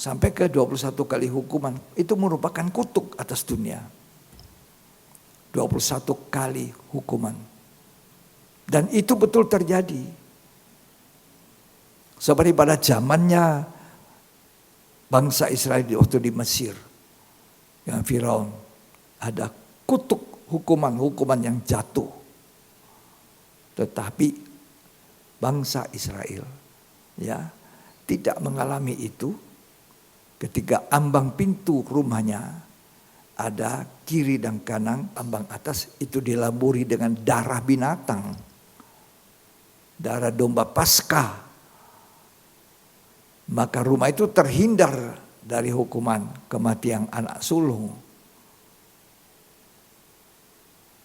Sampai ke 21 kali hukuman. Itu merupakan kutuk atas dunia. 21 kali hukuman. Dan itu betul terjadi. Seperti pada zamannya bangsa Israel waktu di Mesir. Yang Firaun ada kutuk hukuman yang jatuh. Tetapi bangsa Israel ya tidak mengalami itu ketika ambang pintu rumahnya ada kiri dan kanan, ambang atas itu dilaburi dengan darah binatang. Darah domba Paskah. Maka rumah itu terhindar dari hukuman kematian anak sulung.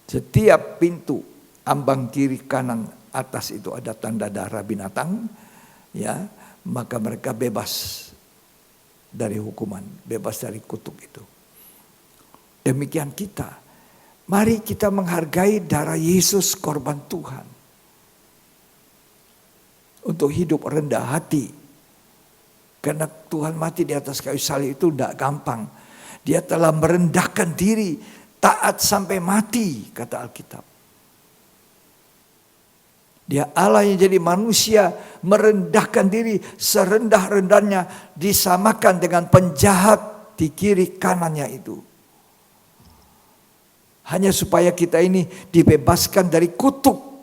Setiap pintu ambang kiri kanan atas itu ada tanda darah binatang, ya, maka mereka bebas dari hukuman, bebas dari kutuk itu. Demikian kita. Mari kita menghargai darah Yesus korban Tuhan. Untuk hidup rendah hati. Karena Tuhan mati di atas kayu salib itu tidak gampang. Dia telah merendahkan diri, taat sampai mati, kata Alkitab. Dia Allah yang jadi manusia, merendahkan diri serendah-rendahnya, disamakan dengan penjahat di kiri kanannya itu. Hanya supaya kita ini dibebaskan dari kutuk.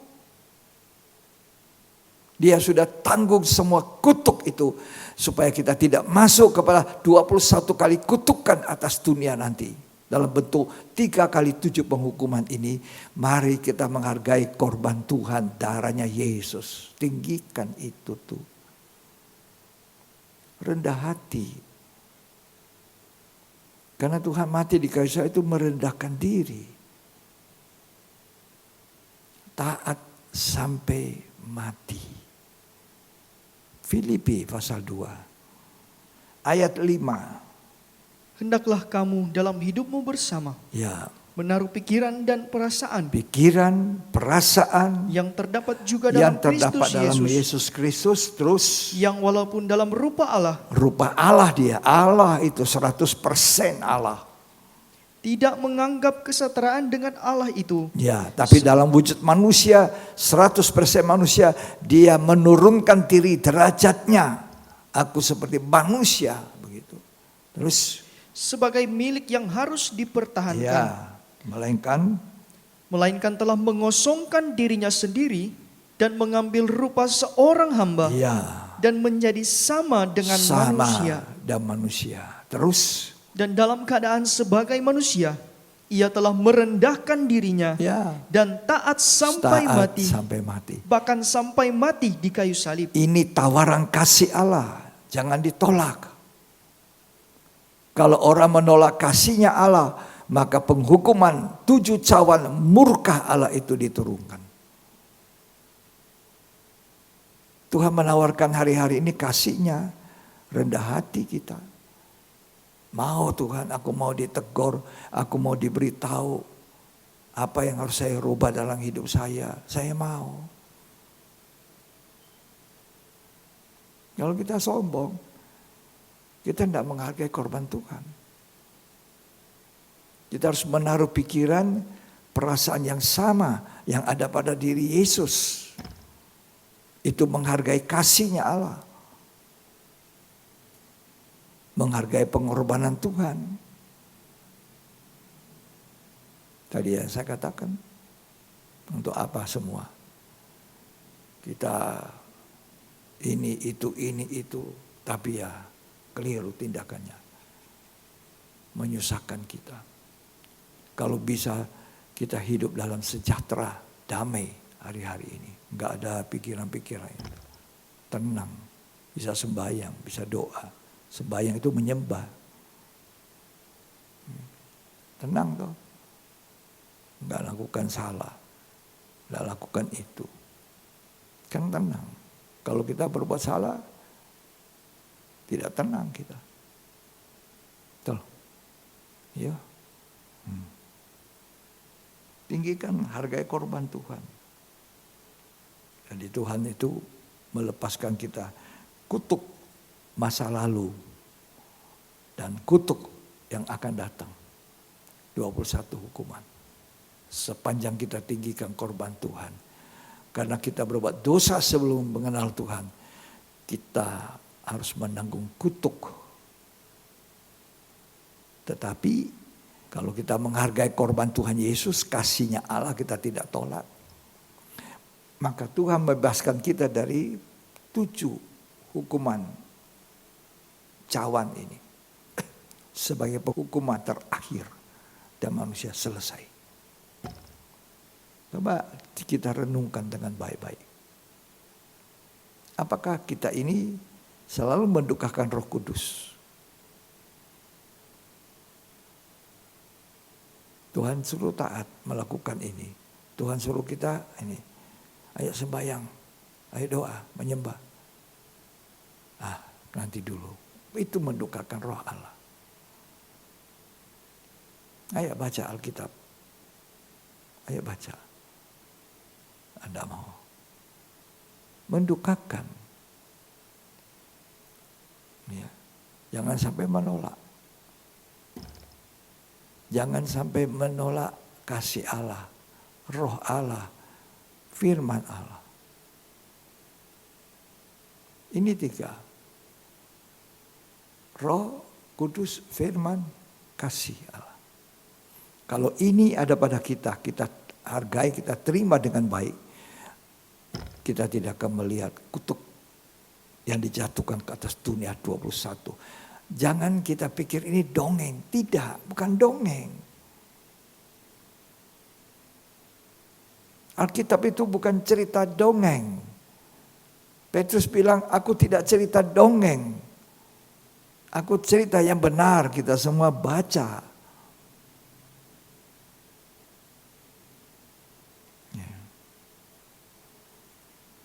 Dia sudah tanggung semua kutuk itu. Supaya kita tidak masuk kepada 21 kali kutukan atas dunia nanti. Dalam bentuk 3 kali 7 penghukuman ini. Mari kita menghargai korban Tuhan, darahnya Yesus. Tinggikan itu tuh. Rendah hati. Karena Tuhan mati di kayu salib itu merendahkan diri. Taat sampai mati. Filipi pasal 2 ayat 5. Hendaklah kamu dalam hidupmu bersama Ya, menaruh pikiran dan perasaan pikiran, perasaan yang terdapat juga yang dalam terdapat Kristus dalam Yesus, Yesus Kristus, terus yang walaupun dalam rupa Allah rupa Allah dia. Allah itu 100% Allah. tidak menganggap kesetaraan dengan Allah itu Ya, tapi dalam wujud manusia, 100% manusia, dia menurunkan diri derajatnya. Aku seperti manusia begitu. Terus sebagai milik yang harus dipertahankan, ya, melainkan telah mengosongkan dirinya sendiri dan mengambil rupa seorang hamba ya, dan menjadi sama dengan sama manusia. dan manusia. Terus, Dan dalam keadaan sebagai manusia, ia telah merendahkan dirinya ya, dan taat sampai taat mati, sampai mati. bahkan sampai mati di kayu salib. Ini tawaran kasih Allah, jangan ditolak. Kalau orang menolak kasihnya Allah, maka penghukuman 7 cawan murka Allah itu diturunkan. Tuhan menawarkan hari-hari ini kasihnya, rendah hati kita. Mau Tuhan, aku mau ditegur, aku mau diberitahu apa yang harus saya rubah dalam hidup saya mau. Kalau kita sombong, kita tidak menghargai korban Tuhan. Kita harus menaruh pikiran, perasaan yang sama yang ada pada diri Yesus. Itu menghargai kasihnya Allah. Menghargai pengorbanan Tuhan. Tadi yang saya katakan, untuk apa semua? Kita ini itu, tapi ya keliru tindakannya. Menyusahkan kita. Kalau bisa kita hidup dalam sejahtera, damai hari-hari ini. Enggak ada pikiran-pikiran. Tenang, bisa sembahyang, bisa doa. Sembahyang itu menyembah. Tenang toh. Enggak lakukan salah. Enggak lakukan itu. Kan tenang. Kalau kita berbuat salah, tidak tenang kita. Betul. Ya. Tinggikan, hargai korban Tuhan. Jadi Tuhan itu melepaskan kita kutuk masa lalu dan kutuk yang akan datang. 21 hukuman. Sepanjang kita tinggikan korban Tuhan. Karena kita berbuat dosa sebelum mengenal Tuhan, kita harus menanggung kutuk. Tetapi kalau kita menghargai korban Tuhan Yesus, kasihnya Allah kita tidak tolak. Maka Tuhan membebaskan kita dari 7 hukuman cawan ini. Sebagai hukuman terakhir dan manusia selesai. Coba kita renungkan dengan baik-baik. Apakah kita ini selalu mendukakan Roh Kudus? Tuhan suruh taat melakukan ini. Tuhan suruh kita ini. Ayo sembahyang, ayo doa, menyembah. Nanti dulu. Itu mendukakan Roh Allah. Ayo baca Alkitab. Ayo baca. Anda mau. Mendukakan. Ya. Jangan sampai menolak. Jangan sampai menolak kasih Allah, Roh Allah, firman Allah. Ini 3. Roh, Kudus, firman, kasih Allah. Kalau ini ada pada kita, kita hargai, kita terima dengan baik. Kita tidak akan melihat kutuk yang dijatuhkan ke atas dunia 21. Jangan kita pikir ini dongeng. Tidak, bukan dongeng. Alkitab itu bukan cerita dongeng. Petrus bilang, aku tidak cerita dongeng. Aku cerita yang benar, kita semua baca.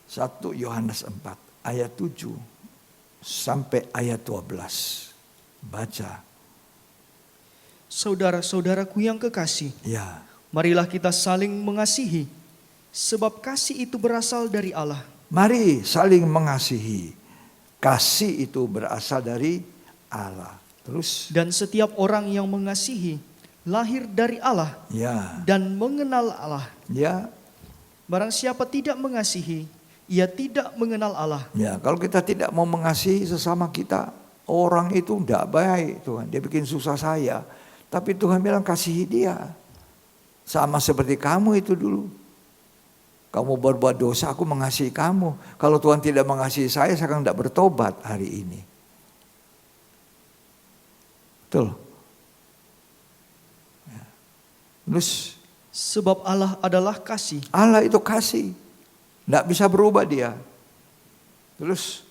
1 Yohanes 4 ayat 7 sampai ayat 12. Baca. Saudara-saudaraku yang kekasih, Ya. marilah kita saling mengasihi, sebab kasih itu berasal dari Allah. Mari saling mengasihi. Kasih itu berasal dari Allah. Terus. Dan setiap orang yang mengasihi lahir dari Allah Ya. dan mengenal Allah. Ya. Barang siapa tidak mengasihi, ia tidak mengenal Allah. Ya, kalau kita tidak mau mengasihi sesama kita, orang itu tidak baik, Tuhan. Dia bikin susah saya. Tapi Tuhan bilang kasihi dia. Sama seperti kamu itu dulu. Kamu berbuat dosa, aku mengasihi kamu. Kalau Tuhan tidak mengasihi saya akan tidak bertobat hari ini. Betul. Ya. Terus Sebab Allah adalah kasih. Allah itu kasih. Tidak bisa berubah dia. Terus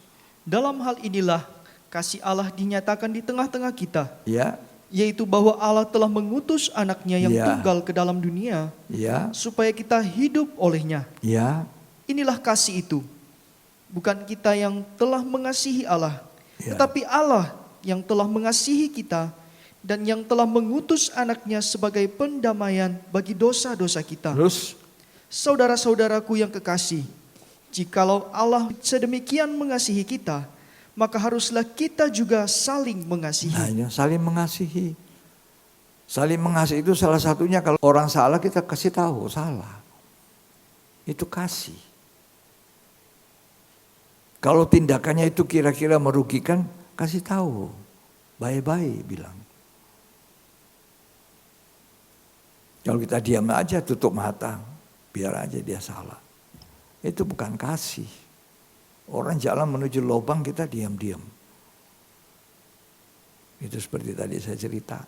Dalam hal inilah kasih Allah dinyatakan di tengah-tengah kita, ya, yaitu bahwa Allah telah mengutus anaknya yang Ya. tunggal ke dalam dunia, ya, supaya kita hidup olehnya. ya, Inilah kasih itu. Bukan kita yang telah mengasihi Allah, Ya. tetapi Allah yang telah mengasihi kita dan yang telah mengutus anaknya sebagai pendamaian bagi dosa-dosa kita. terus Saudara-saudaraku yang kekasih, jikalau Allah sedemikian mengasihi kita, maka haruslah kita juga saling mengasihi. hanya saling mengasihi. Saling mengasihi itu salah satunya kalau orang salah kita kasih tahu salah. Itu kasih. Kalau tindakannya itu kira-kira merugikan, kasih tahu. Bye-bye bilang. Kalau kita diam aja tutup mata, biar aja dia salah. Itu bukan kasih. Orang jalan menuju lubang kita diam-diam. Itu seperti tadi saya cerita.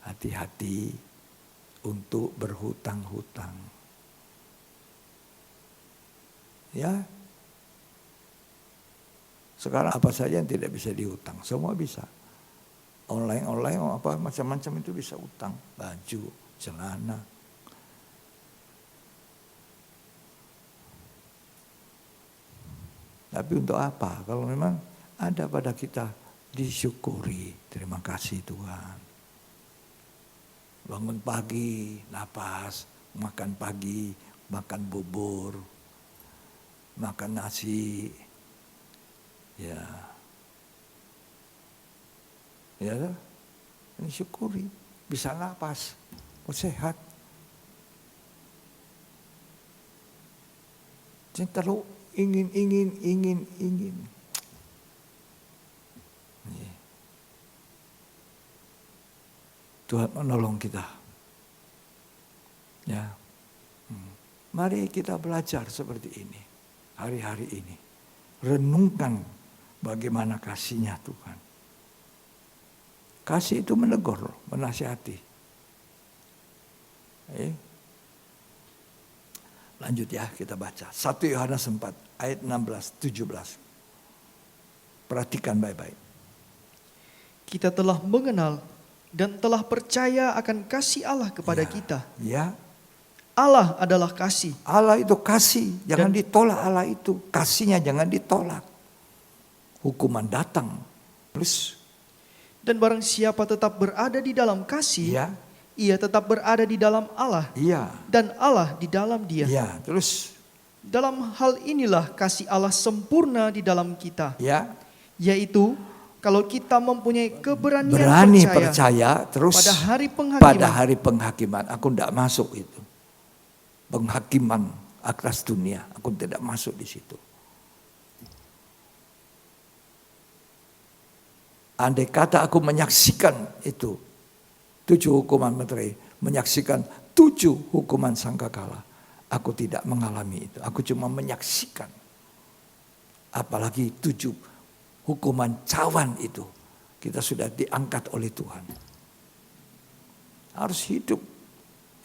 Hati-hati untuk berhutang-hutang. Ya. Sekarang apa saja yang tidak bisa dihutang, semua bisa. Online apa macam-macam itu bisa utang, baju, celana. Tapi untuk apa? Kalau memang ada pada kita, disyukuri. Terima kasih Tuhan. Bangun pagi, napas, makan pagi, makan bubur, makan nasi. Ya. Ya, ini syukuri. Bisa napas, sehat. Jangan terlalu ingin. Tuhan menolong kita. Ya. Mari kita belajar seperti ini. Hari-hari ini. Renungkan bagaimana kasih-Nya Tuhan. Kasih itu menegur, menasihati. Lanjut ya, kita baca. 1 Yohanes 4 ayat 16-17. Perhatikan baik-baik. Kita telah mengenal dan telah percaya akan kasih Allah kepada kita. Ya. Allah adalah kasih. Allah itu kasih, jangan ditolak Allah itu. Kasih-Nya jangan ditolak. Hukuman datang. Terus. Dan barang siapa tetap berada di dalam kasih, Ya. ia tetap berada di dalam Allah. Iya. Dan Allah di dalam dia. Ya, terus. Dalam hal inilah kasih Allah sempurna di dalam kita. Ya. Yaitu kalau kita mempunyai keberanian Berani percaya percaya terus pada hari hari penghakiman. Aku tidak masuk itu. Penghakiman atas dunia. Aku tidak masuk di situ. Andai kata aku menyaksikan itu. 7 hukuman meterai. Menyaksikan 7 hukuman sangkakala. Aku tidak mengalami itu. Aku cuma menyaksikan. Apalagi 7 hukuman cawan itu. Kita sudah diangkat oleh Tuhan. Harus hidup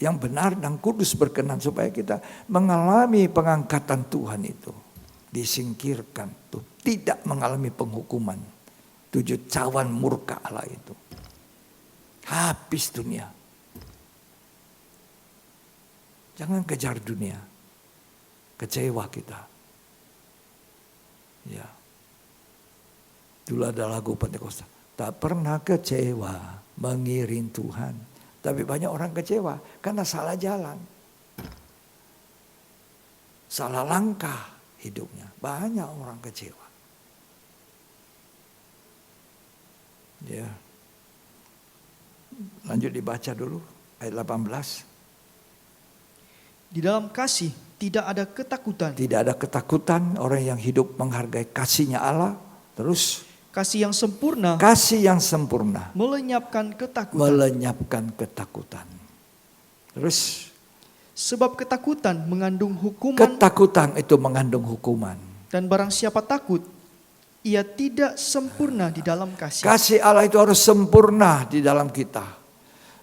yang benar dan kudus berkenan. Supaya kita mengalami pengangkatan Tuhan itu. Disingkirkan. Tuh, tidak mengalami penghukuman. 7 cawan murka Allah itu. Habis dunia. Jangan kejar dunia. Kecewa kita. Ya. Dulu ada lagu Pentakosta. Tak pernah kecewa mengiring Tuhan. Tapi banyak orang kecewa karena salah jalan. Salah langkah hidupnya. Banyak orang kecewa. Ya. Lanjut dibaca dulu ayat 18. Di dalam kasih tidak ada ketakutan. Tidak ada ketakutan, orang yang hidup menghargai kasih-Nya Allah. Terus Kasih yang sempurna kasih yang sempurna melenyapkan ketakutan. melenyapkan ketakutan. Terus Sebab ketakutan mengandung hukuman, ketakutan itu mengandung hukuman. dan barang siapa takut, ia tidak sempurna di dalam kasih. Kasih Allah itu harus sempurna di dalam kita.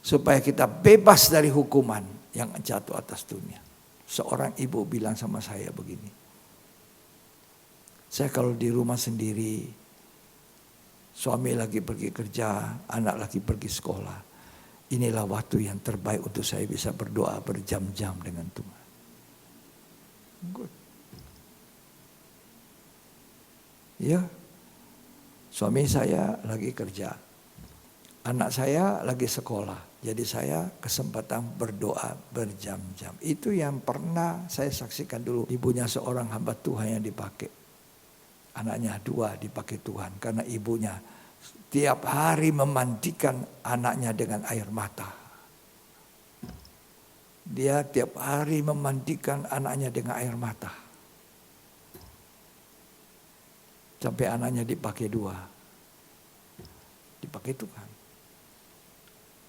Supaya kita bebas dari hukuman yang jatuh atas dunia. Seorang ibu bilang sama saya begini. Saya kalau di rumah sendiri, suami lagi pergi kerja, anak lagi pergi sekolah. Inilah waktu yang terbaik untuk saya bisa berdoa berjam-jam dengan Tuhan. Good. Ya, suami saya lagi kerja, anak saya lagi sekolah. Jadi saya kesempatan berdoa berjam-jam. Itu yang pernah saya saksikan dulu. Ibunya seorang hamba Tuhan yang dipakai. Anaknya 2 dipakai Tuhan. Karena ibunya tiap hari memandikan anaknya dengan air mata. Dia tiap hari memandikan anaknya dengan air mata. Sampai anaknya dipakai 2. Dipakai Tuhan.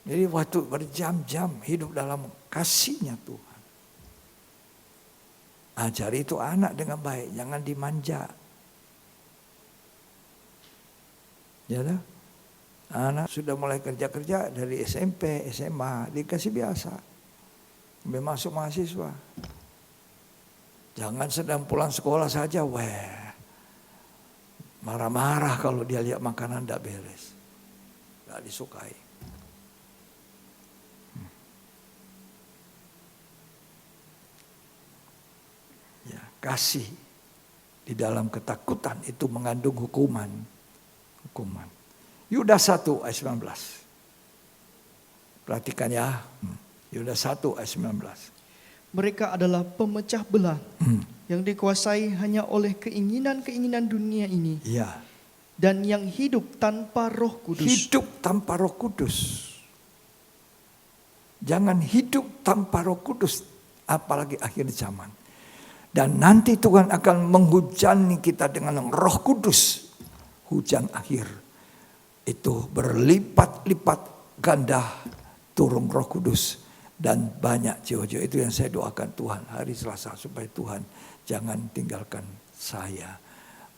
Jadi waktu berjam-jam hidup dalam kasih-Nya Tuhan. Ajari itu anak dengan baik, jangan dimanja. Ya dah. Anak sudah mulai kerja-kerja dari SMP, SMA, dikasih biasa. Sampai masuk mahasiswa. Jangan sedang pulang sekolah saja, marah-marah kalau dia lihat makanan tidak beres. Tidak disukai. Ya, kasih di dalam ketakutan itu mengandung hukuman. Yudas 1 ayat 19. Perhatikan ya. Yudas 1 ayat 19. Mereka adalah pemecah belah yang dikuasai hanya oleh keinginan-keinginan dunia ini. Ya. Dan yang hidup tanpa Roh Kudus. Hidup tanpa Roh Kudus. Jangan hidup tanpa Roh Kudus, apalagi akhir zaman. Dan nanti Tuhan akan menghujani kita dengan Roh Kudus. Hujan akhir itu berlipat-lipat ganda turun Roh Kudus. Dan banyak jiwa-jiwa itu yang saya doakan Tuhan hari Selasa. Supaya Tuhan jangan tinggalkan saya.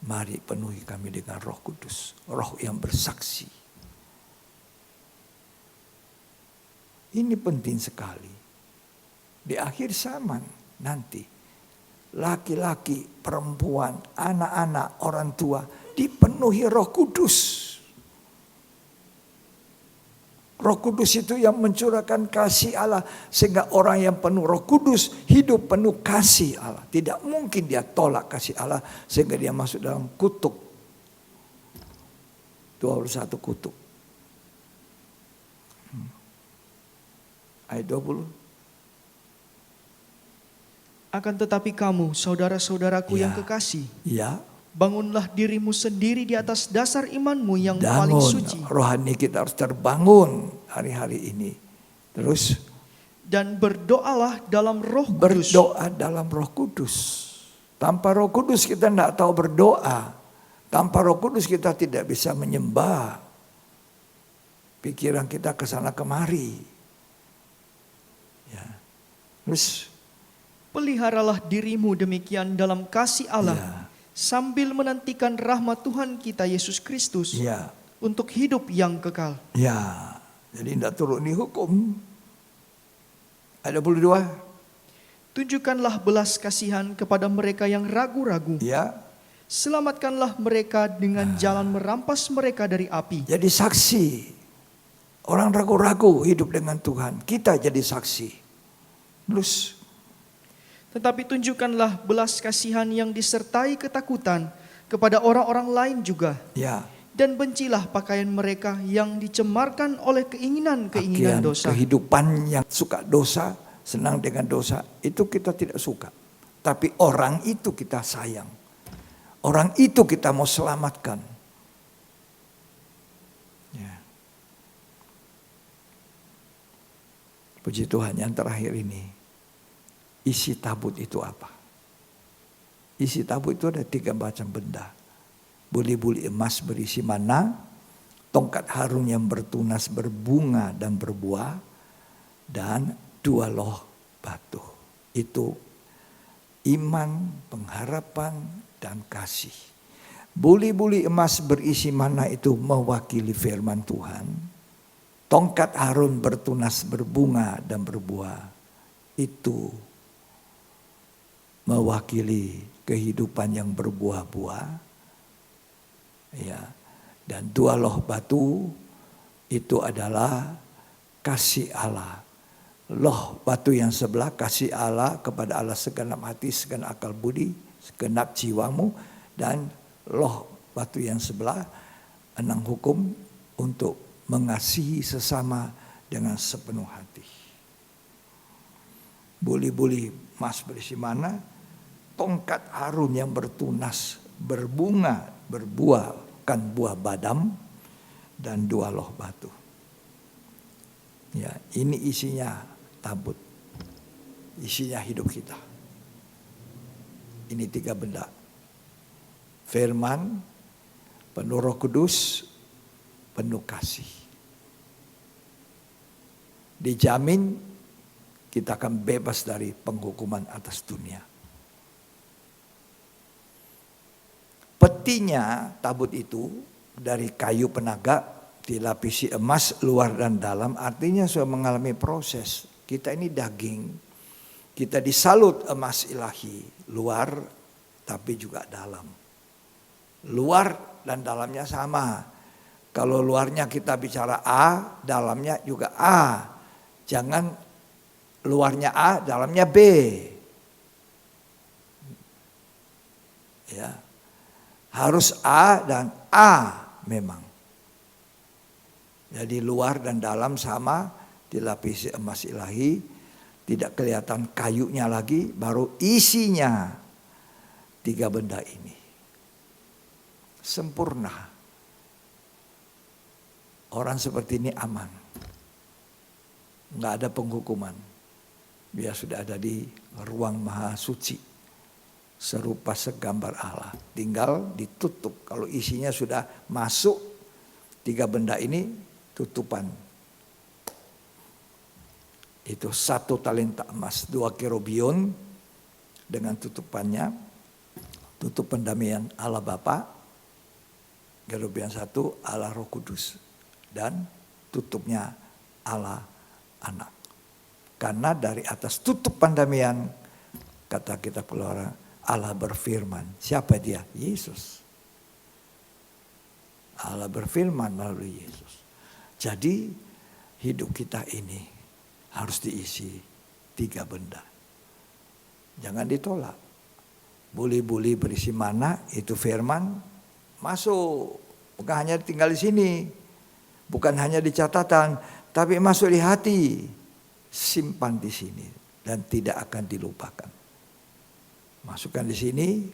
Mari penuhi kami dengan Roh Kudus. Roh yang bersaksi. Ini penting sekali. Di akhir zaman nanti. Laki-laki, perempuan, anak-anak, orang tua. Dipenuhi Roh Kudus. Roh Kudus itu yang mencurahkan kasih Allah. Sehingga orang yang penuh Roh Kudus hidup penuh kasih Allah. Tidak mungkin dia tolak kasih Allah sehingga dia masuk dalam kutuk. 21 kutuk. Ayat 20. Akan tetapi kamu, saudara-saudaraku yang kekasih, Ya. bangunlah dirimu sendiri di atas dasar imanmu yang paling suci. Rohani kita harus terbangun hari-hari ini. Terus. Dan berdoalah dalam Roh Kudus. Berdoa dalam Roh Kudus. Tanpa Roh Kudus kita tidak tahu berdoa. Tanpa Roh Kudus kita tidak bisa menyembah. Pikiran kita ke sana kemari. Ya. Terus. Peliharalah dirimu demikian dalam kasih Allah. Ya. Sambil menantikan rahmat Tuhan kita Yesus Kristus. Ya. Untuk hidup yang kekal. Ya. Jadi tidak turun di hukum. Ayat 22. Tunjukkanlah belas kasihan kepada mereka yang ragu-ragu. Ya. Selamatkanlah mereka dengan jalan merampas mereka dari api. Jadi saksi. Orang ragu-ragu hidup dengan Tuhan. Kita jadi saksi. Terus. Tetapi tunjukkanlah belas kasihan yang disertai ketakutan kepada orang-orang lain juga. Ya. Dan bencilah pakaian mereka yang dicemarkan oleh keinginan-keinginan dosa. Kehidupan yang suka dosa, senang dengan dosa, itu kita tidak suka. Tapi orang itu kita sayang. Orang itu kita mau selamatkan. Ya. Puji Tuhan, yang terakhir ini. Isi tabut itu apa? Isi tabut itu ada 3 macam benda. Buli-buli emas berisi mana, tongkat Harun yang bertunas berbunga dan berbuah, dan 2 loh batu. Itu iman, pengharapan, dan kasih. Buli-buli emas berisi mana itu mewakili firman Tuhan. Tongkat Harun bertunas berbunga dan berbuah. Itu mewakili kehidupan yang berbuah-buah. Ya. Dan 2 loh batu itu adalah kasih Allah. Loh batu yang sebelah kasih Allah kepada Allah segenap hati, segenap akal budi, segenap jiwamu. Dan loh batu yang sebelah 6 hukum untuk mengasihi sesama dengan sepenuh hati. Buli-buli emas berisi mana? Tongkat Harun yang bertunas, berbunga, berbuahkan buah badam, dan 2 loh batu. Ya, ini isinya tabut. Isinya hidup kita. Ini 3 benda. Firman, penuh Roh Kudus, penuh kasih. Dijamin kita akan bebas dari penghukuman atas dunia. Petinya tabut itu dari kayu penaga dilapisi emas luar dan dalam, artinya sudah mengalami proses. Kita ini daging, kita disalut emas ilahi, luar tapi juga dalam. Luar dan dalamnya sama. Kalau luarnya kita bicara A, dalamnya juga A. Jangan luarnya A, dalamnya B. Ya. Harus A dan A memang. Jadi luar dan dalam sama, dilapisi emas ilahi, tidak kelihatan kayunya lagi, baru isinya 3 benda ini. Sempurna. Orang seperti ini aman. Enggak ada penghukuman. Dia sudah ada di ruang maha suci. Serupa segambar Allah. Tinggal ditutup. Kalau isinya sudah masuk 3 benda ini, tutupan. Itu 1 talenta emas, 2 kerubion dengan tutupannya. Tutup pendamaian Allah Bapa. Kerubian 1 Allah Roh Kudus. Dan tutupnya Allah Anak. Karena dari atas tutup pendamaian, kata kitab Keluaran, Allah berfirman. Siapa dia? Yesus. Allah berfirman melalui Yesus. Jadi hidup kita ini harus diisi 3 benda. Jangan ditolak. Buli-buli berisi mana, itu firman, masuk. Bukan hanya tinggal di sini. Bukan hanya di catatan, tapi masuk di hati. Simpan di sini dan tidak akan dilupakan. Masukkan di sini,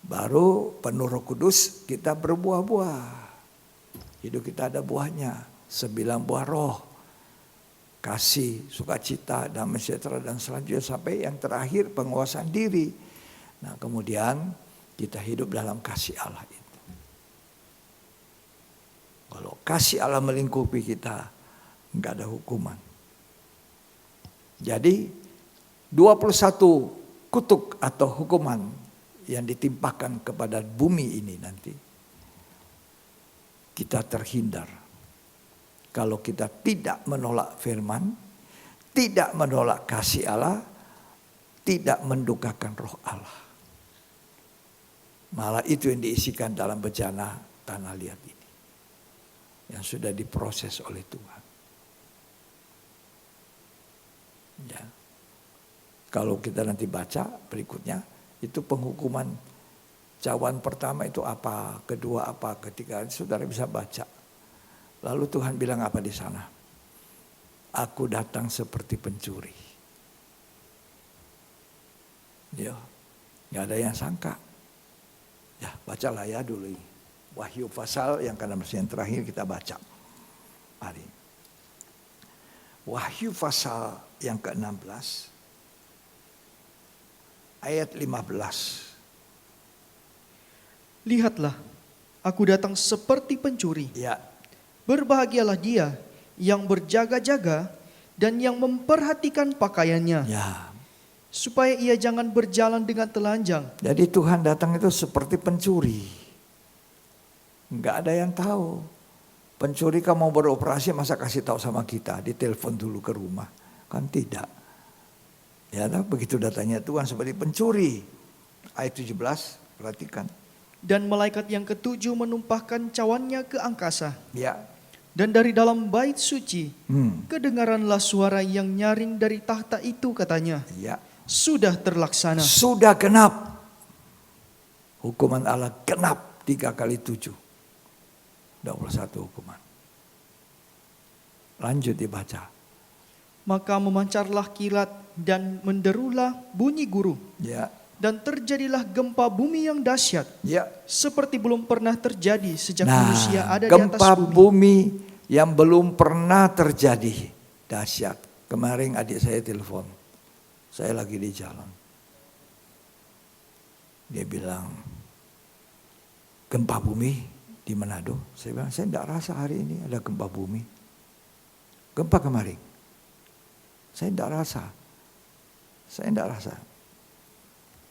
baru penuh Roh Kudus kita berbuah-buah. Hidup kita ada buahnya, 9 buah roh. Kasih, sukacita, damai sejahtera, dan selanjutnya sampai yang terakhir penguasaan diri. Nah kemudian kita hidup dalam kasih Allah itu. Kalau kasih Allah melingkupi kita, enggak ada hukuman. Jadi 21 kutuk atau hukuman yang ditimpakan kepada bumi ini nanti, kita terhindar. Kalau kita tidak menolak firman, tidak menolak kasih Allah, tidak mendukakan roh Allah. Malah itu yang diisikan dalam bejana tanah liat ini. Yang sudah diproses oleh Tuhan. Ya. Kalau kita nanti baca berikutnya, itu penghukuman cawan pertama itu apa, kedua apa, ketiga, saudara bisa baca. Lalu Tuhan bilang apa di sana? Aku datang seperti pencuri. Ya, nggak ada yang sangka. Ya, bacalah ya dulu ini. Wahyu pasal yang yang terakhir kita baca. Mari. Wahyu pasal yang ke-16 ayat 15. Lihatlah, aku datang seperti pencuri. Ya. Berbahagialah dia yang berjaga-jaga dan yang memperhatikan pakaiannya. Ya. Supaya ia jangan berjalan dengan telanjang. Jadi Tuhan datang itu seperti pencuri. Nggak ada yang tahu. Pencuri kan mau beroperasi masa kasih tahu sama kita, ditelepon dulu ke rumah. Kan tidak. Ya, begitu datanya Tuhan seperti pencuri. Ayat 17, perhatikan. Dan malaikat yang ketujuh menumpahkan cawannya ke angkasa. Ya. Dan dari dalam bait suci, kedengaranlah suara yang nyaring dari tahta itu, katanya, Ya. sudah terlaksana. Sudah genap. Hukuman Allah genap 3 kali 7. 21 hukuman. Lanjut dibaca. Maka memancarlah kilat dan menderulah bunyi guru. Ya. Dan terjadilah gempa bumi yang dahsyat. Ya. Seperti belum pernah terjadi sejak Nah, manusia ada di atas gempa bumi. bumi yang belum pernah terjadi. Dahsyat. Kemarin adik saya telepon. Saya lagi di jalan. Dia bilang, gempa bumi di Manado. Saya bilang, saya tidak rasa hari ini ada gempa bumi. Gempa kemarin. Saya tidak rasa. Saya tidak rasa.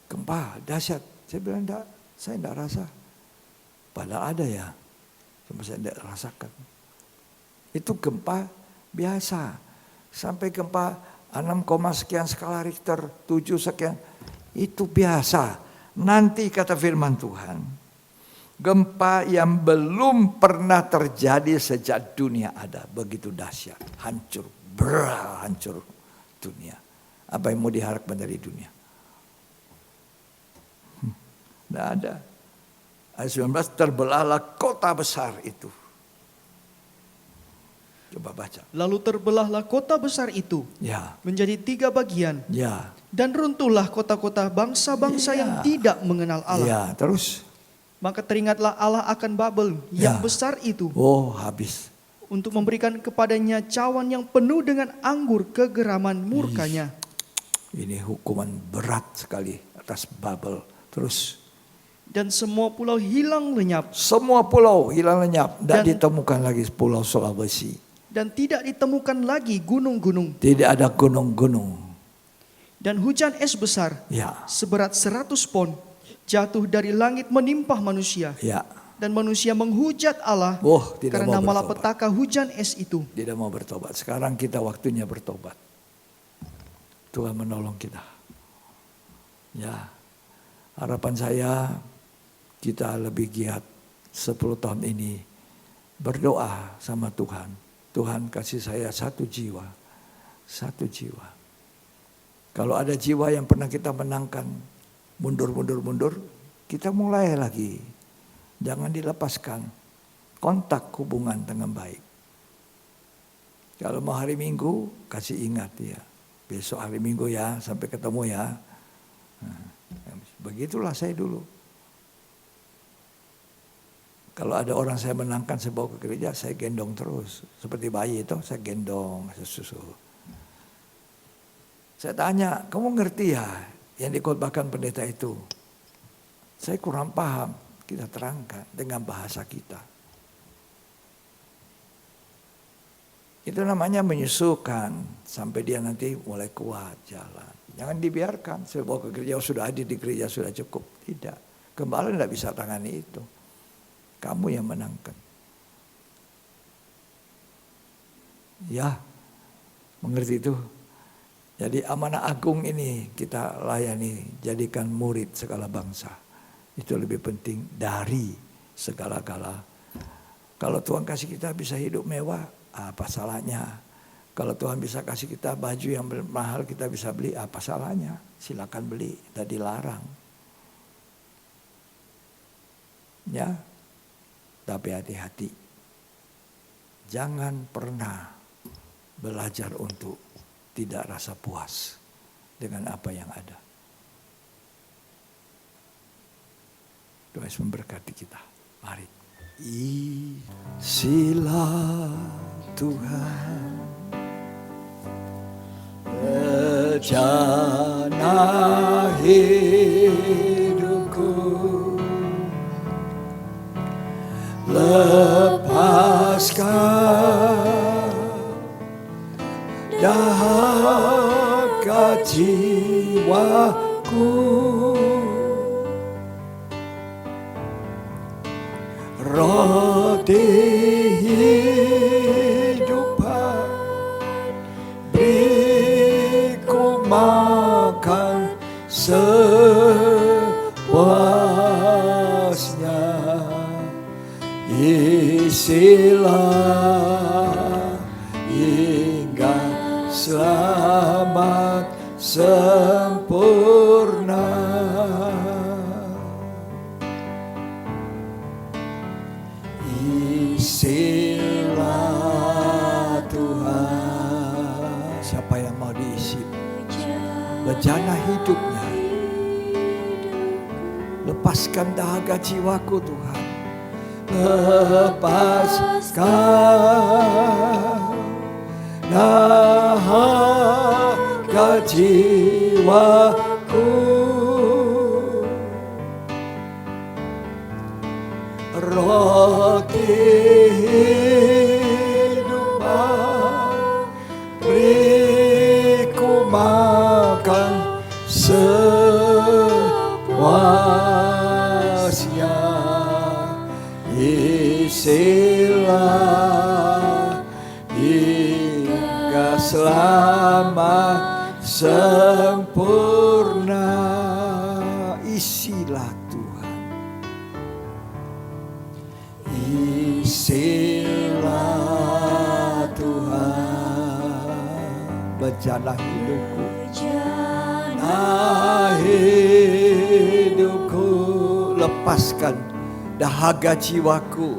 Gempa dahsyat. Saya bilang, enggak, saya tidak rasa. Padahal ada ya. Cuma saya tidak rasakan. Itu gempa biasa. Sampai gempa 6, sekian skala Richter, 7 sekian. Itu biasa. Nanti kata firman Tuhan, gempa yang belum pernah terjadi sejak dunia ada. Begitu dahsyat. Hancur. Hancur dunia. Apa yang mau diharapkan dari dunia? Tidak ada. Ayat 19, terbelahlah kota besar itu. Coba baca. Lalu terbelahlah kota besar itu Ya. menjadi 3 bagian. Ya. Dan runtuhlah kota-kota bangsa-bangsa yang tidak mengenal Allah. Ya, terus. Maka teringatlah Allah akan Babel yang besar itu, Oh, habis. untuk memberikan kepadanya cawan yang penuh dengan anggur kegeraman murkanya. Ini hukuman berat sekali atas Babel. Terus. Dan semua pulau hilang lenyap. Semua pulau hilang lenyap. Tidak Dan- ditemukan lagi pulau Sulawesi. Dan tidak ditemukan lagi gunung-gunung. Tidak ada gunung-gunung. Dan hujan es besar Ya. seberat 100 pon jatuh dari langit menimpah manusia. Ya. Dan manusia menghujat Allah Oh, tidak karena mau bertobat. malapetaka hujan es itu. Tidak mau bertobat. Sekarang kita waktunya bertobat. Tuhan menolong kita. Ya. Harapan saya kita lebih giat 10 tahun ini berdoa sama Tuhan. Tuhan kasih saya 1 jiwa. 1 jiwa. Kalau ada jiwa yang pernah kita menangkan, mundur, kita mulai lagi. Jangan dilepaskan. Kontak hubungan dengan baik. Kalau mau hari Minggu, kasih ingat ya. Besok hari Minggu ya, sampai ketemu ya. Nah, begitulah saya dulu. Kalau ada orang saya menangkan, saya bawa ke gereja, saya gendong terus. Seperti bayi itu, saya gendong, saya susu. Saya tanya, kamu ngerti ya yang dikhotbahkan pendeta itu? Saya kurang paham, kita terangkan dengan bahasa kita. Itu namanya menyusukan sampai dia nanti mulai kuat jalan. Jangan dibiarkan, saya bawa ke gereja, sudah hadir di gereja, sudah cukup. Tidak, gembala tidak bisa tangani itu. Kamu yang menangkan. Ya, mengerti itu? Jadi amanah agung ini kita layani, jadikan murid segala bangsa. Itu lebih penting dari segala-gala. Kalau Tuhan kasih kita bisa hidup mewah, apa salahnya? Kalau Tuhan bisa kasih kita baju yang mahal kita bisa beli, apa salahnya? Silakan beli, tidak dilarang. Ya, tapi hati-hati. Jangan pernah belajar untuk tidak rasa puas dengan apa yang ada. Tuhan Yesus memberkati kita. Mari. Isilah Tuhan rencana hidupku, lepaskan dahaga jiwaku, roh hidupan, beri ku makan sepuasnya, isilah hingga selamat sempurna. Isilah Tuhan. Siapa yang mau diisi bejana hidupnya, lepaskan dahaga jiwaku Tuhan, lepaskan dahaga jiwaku, roti hidupan, beri ku makan sepuasnya, isilah hingga selamat sempurna. Isilah Tuhan, isilah Tuhan, bejana hidupku, hidupku, lepaskan dahaga jiwaku,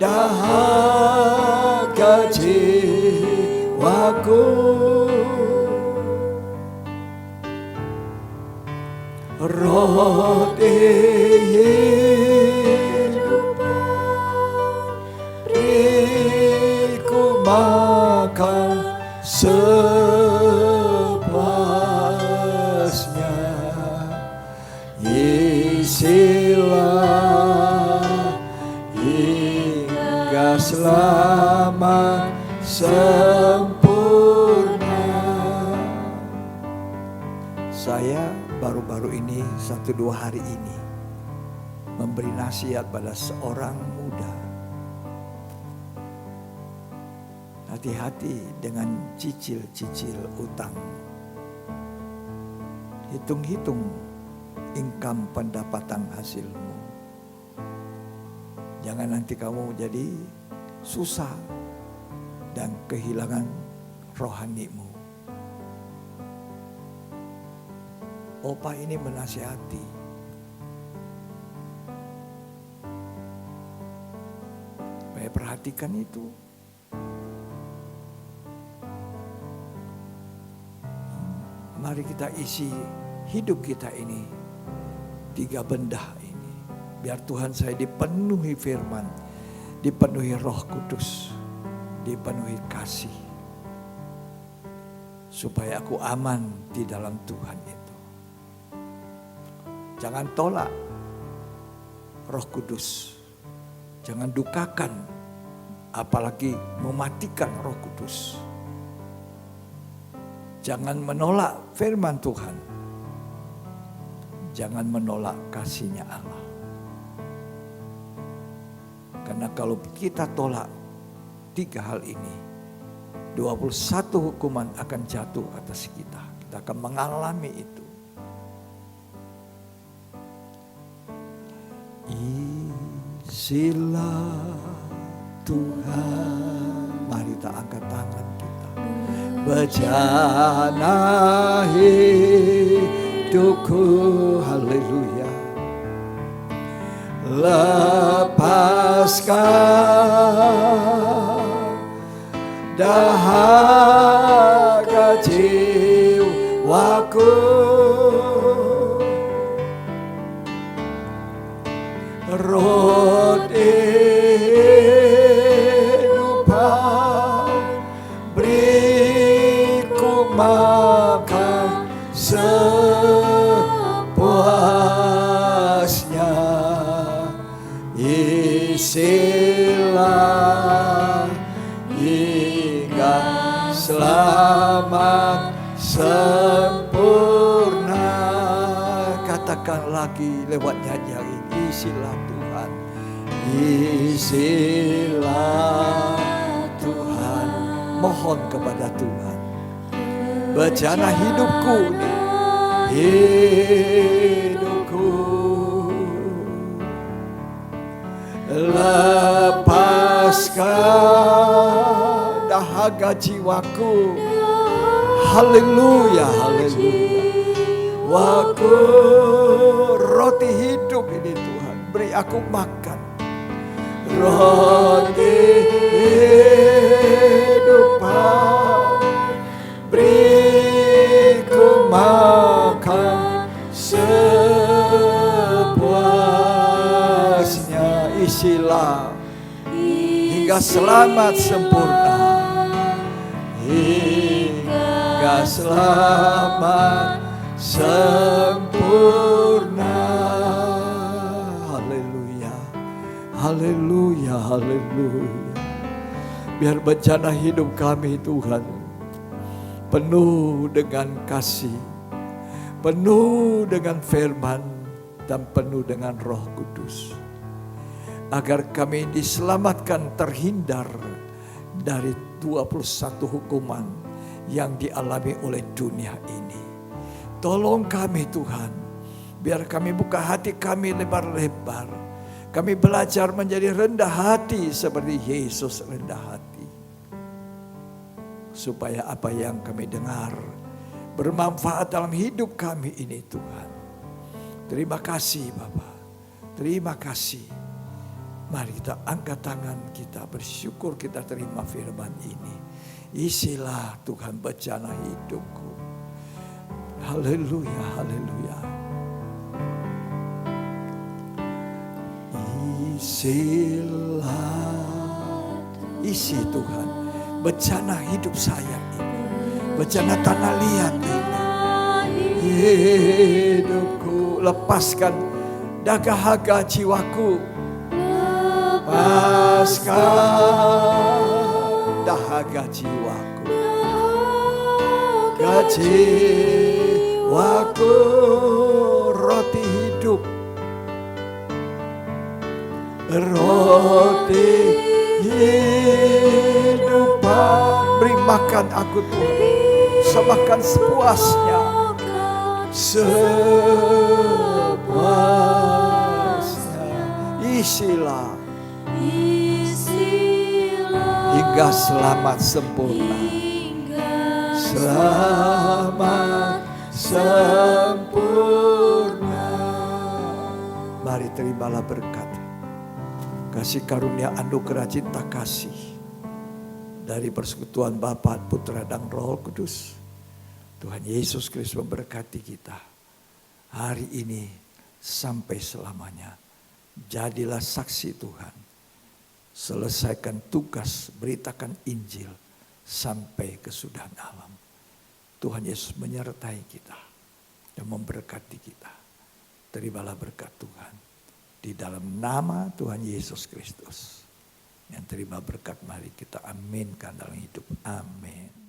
dahaga jiwaku, roti hidupan, beri ku makan sepuasnya, isilah hingga selamat sempurna. Saya baru-baru ini 1-2 hari ini memberi nasihat pada seorang muda. Hati-hati dengan cicil-cicil utang. Hitung-hitung income pendapatan hasilmu. Jangan nanti kamu jadi susah dan kehilangan rohanimu. Opa ini menasihati. Supaya perhatikan itu. Mari kita isi hidup kita ini 3 benda ini. Biar Tuhan saya dipenuhi firman, dipenuhi Roh Kudus, dipenuhi kasih. Supaya aku aman di dalam Tuhan itu. Jangan tolak Roh Kudus. Jangan dukakan, apalagi mematikan Roh Kudus. Jangan menolak firman Tuhan. Jangan menolak kasih-Nya Allah. Karena kalau kita tolak 3 hal ini, 21 hukuman akan jatuh atas kita. Kita akan mengalami itu. Isilah Tuhan. Mari kita angkat tangan kita. Bejana hidupku, haleluya. Lepaskan dahaga jiwaku, roti hidupan, beri ku makan sepuasnya, isilah hingga selamat sempurna. Katakanlah lagi lewat nyanyian ini. Isilah Tuhan, isilah Tuhan. Mohon kepada Tuhan, bejana hidupku nih, hidupku, lepaskan dahaga jiwaku. Haleluya, haleluya. Waku roti hidup ini Tuhan, beri aku makan roti hidupan, beri ku makan sepuasnya. Isilah hingga selamat sempurna, hingga selamat sempurna. Haleluya, haleluya, haleluya. Biar bencana hidup kami Tuhan penuh dengan kasih, penuh dengan firman, dan penuh dengan Roh Kudus, agar kami diselamatkan terhindar dari 21 hukuman yang dialami oleh dunia ini. Tolong kami Tuhan, biar kami buka hati kami lebar-lebar. Kami belajar menjadi rendah hati seperti Yesus rendah hati. Supaya apa yang kami dengar bermanfaat dalam hidup kami ini Tuhan. Terima kasih Bapa, terima kasih. Mari kita angkat tangan kita, bersyukur kita terima firman ini. Isilah Tuhan bejana hidupku. Haleluya, haleluya. Isilah, isi Tuhan bejana hidup saya ini, bejana tanah liat ini. Hidupku, lepaskan dahaga jiwaku, lepaskan dahaga jiwaku, jiwaku roti hidup, roti hidupan. Beri makan aku Tuhan, semakan sepuasnya, sepuasnya. Isilah hingga selamat sempurna, selamat sempurna. Mari terimalah berkat, kasih karunia anugerah cinta kasih dari persekutuan Bapa, Putra dan Roh Kudus. Tuhan Yesus Kristus memberkati kita hari ini sampai selamanya. Jadilah saksi Tuhan, selesaikan tugas, beritakan Injil sampai kesudahan alam. Tuhan Yesus menyertai kita dan memberkati kita. Terimalah berkat Tuhan di dalam nama Tuhan Yesus Kristus. Yang terima berkat, mari kita aminkan dalam hidup. Amin.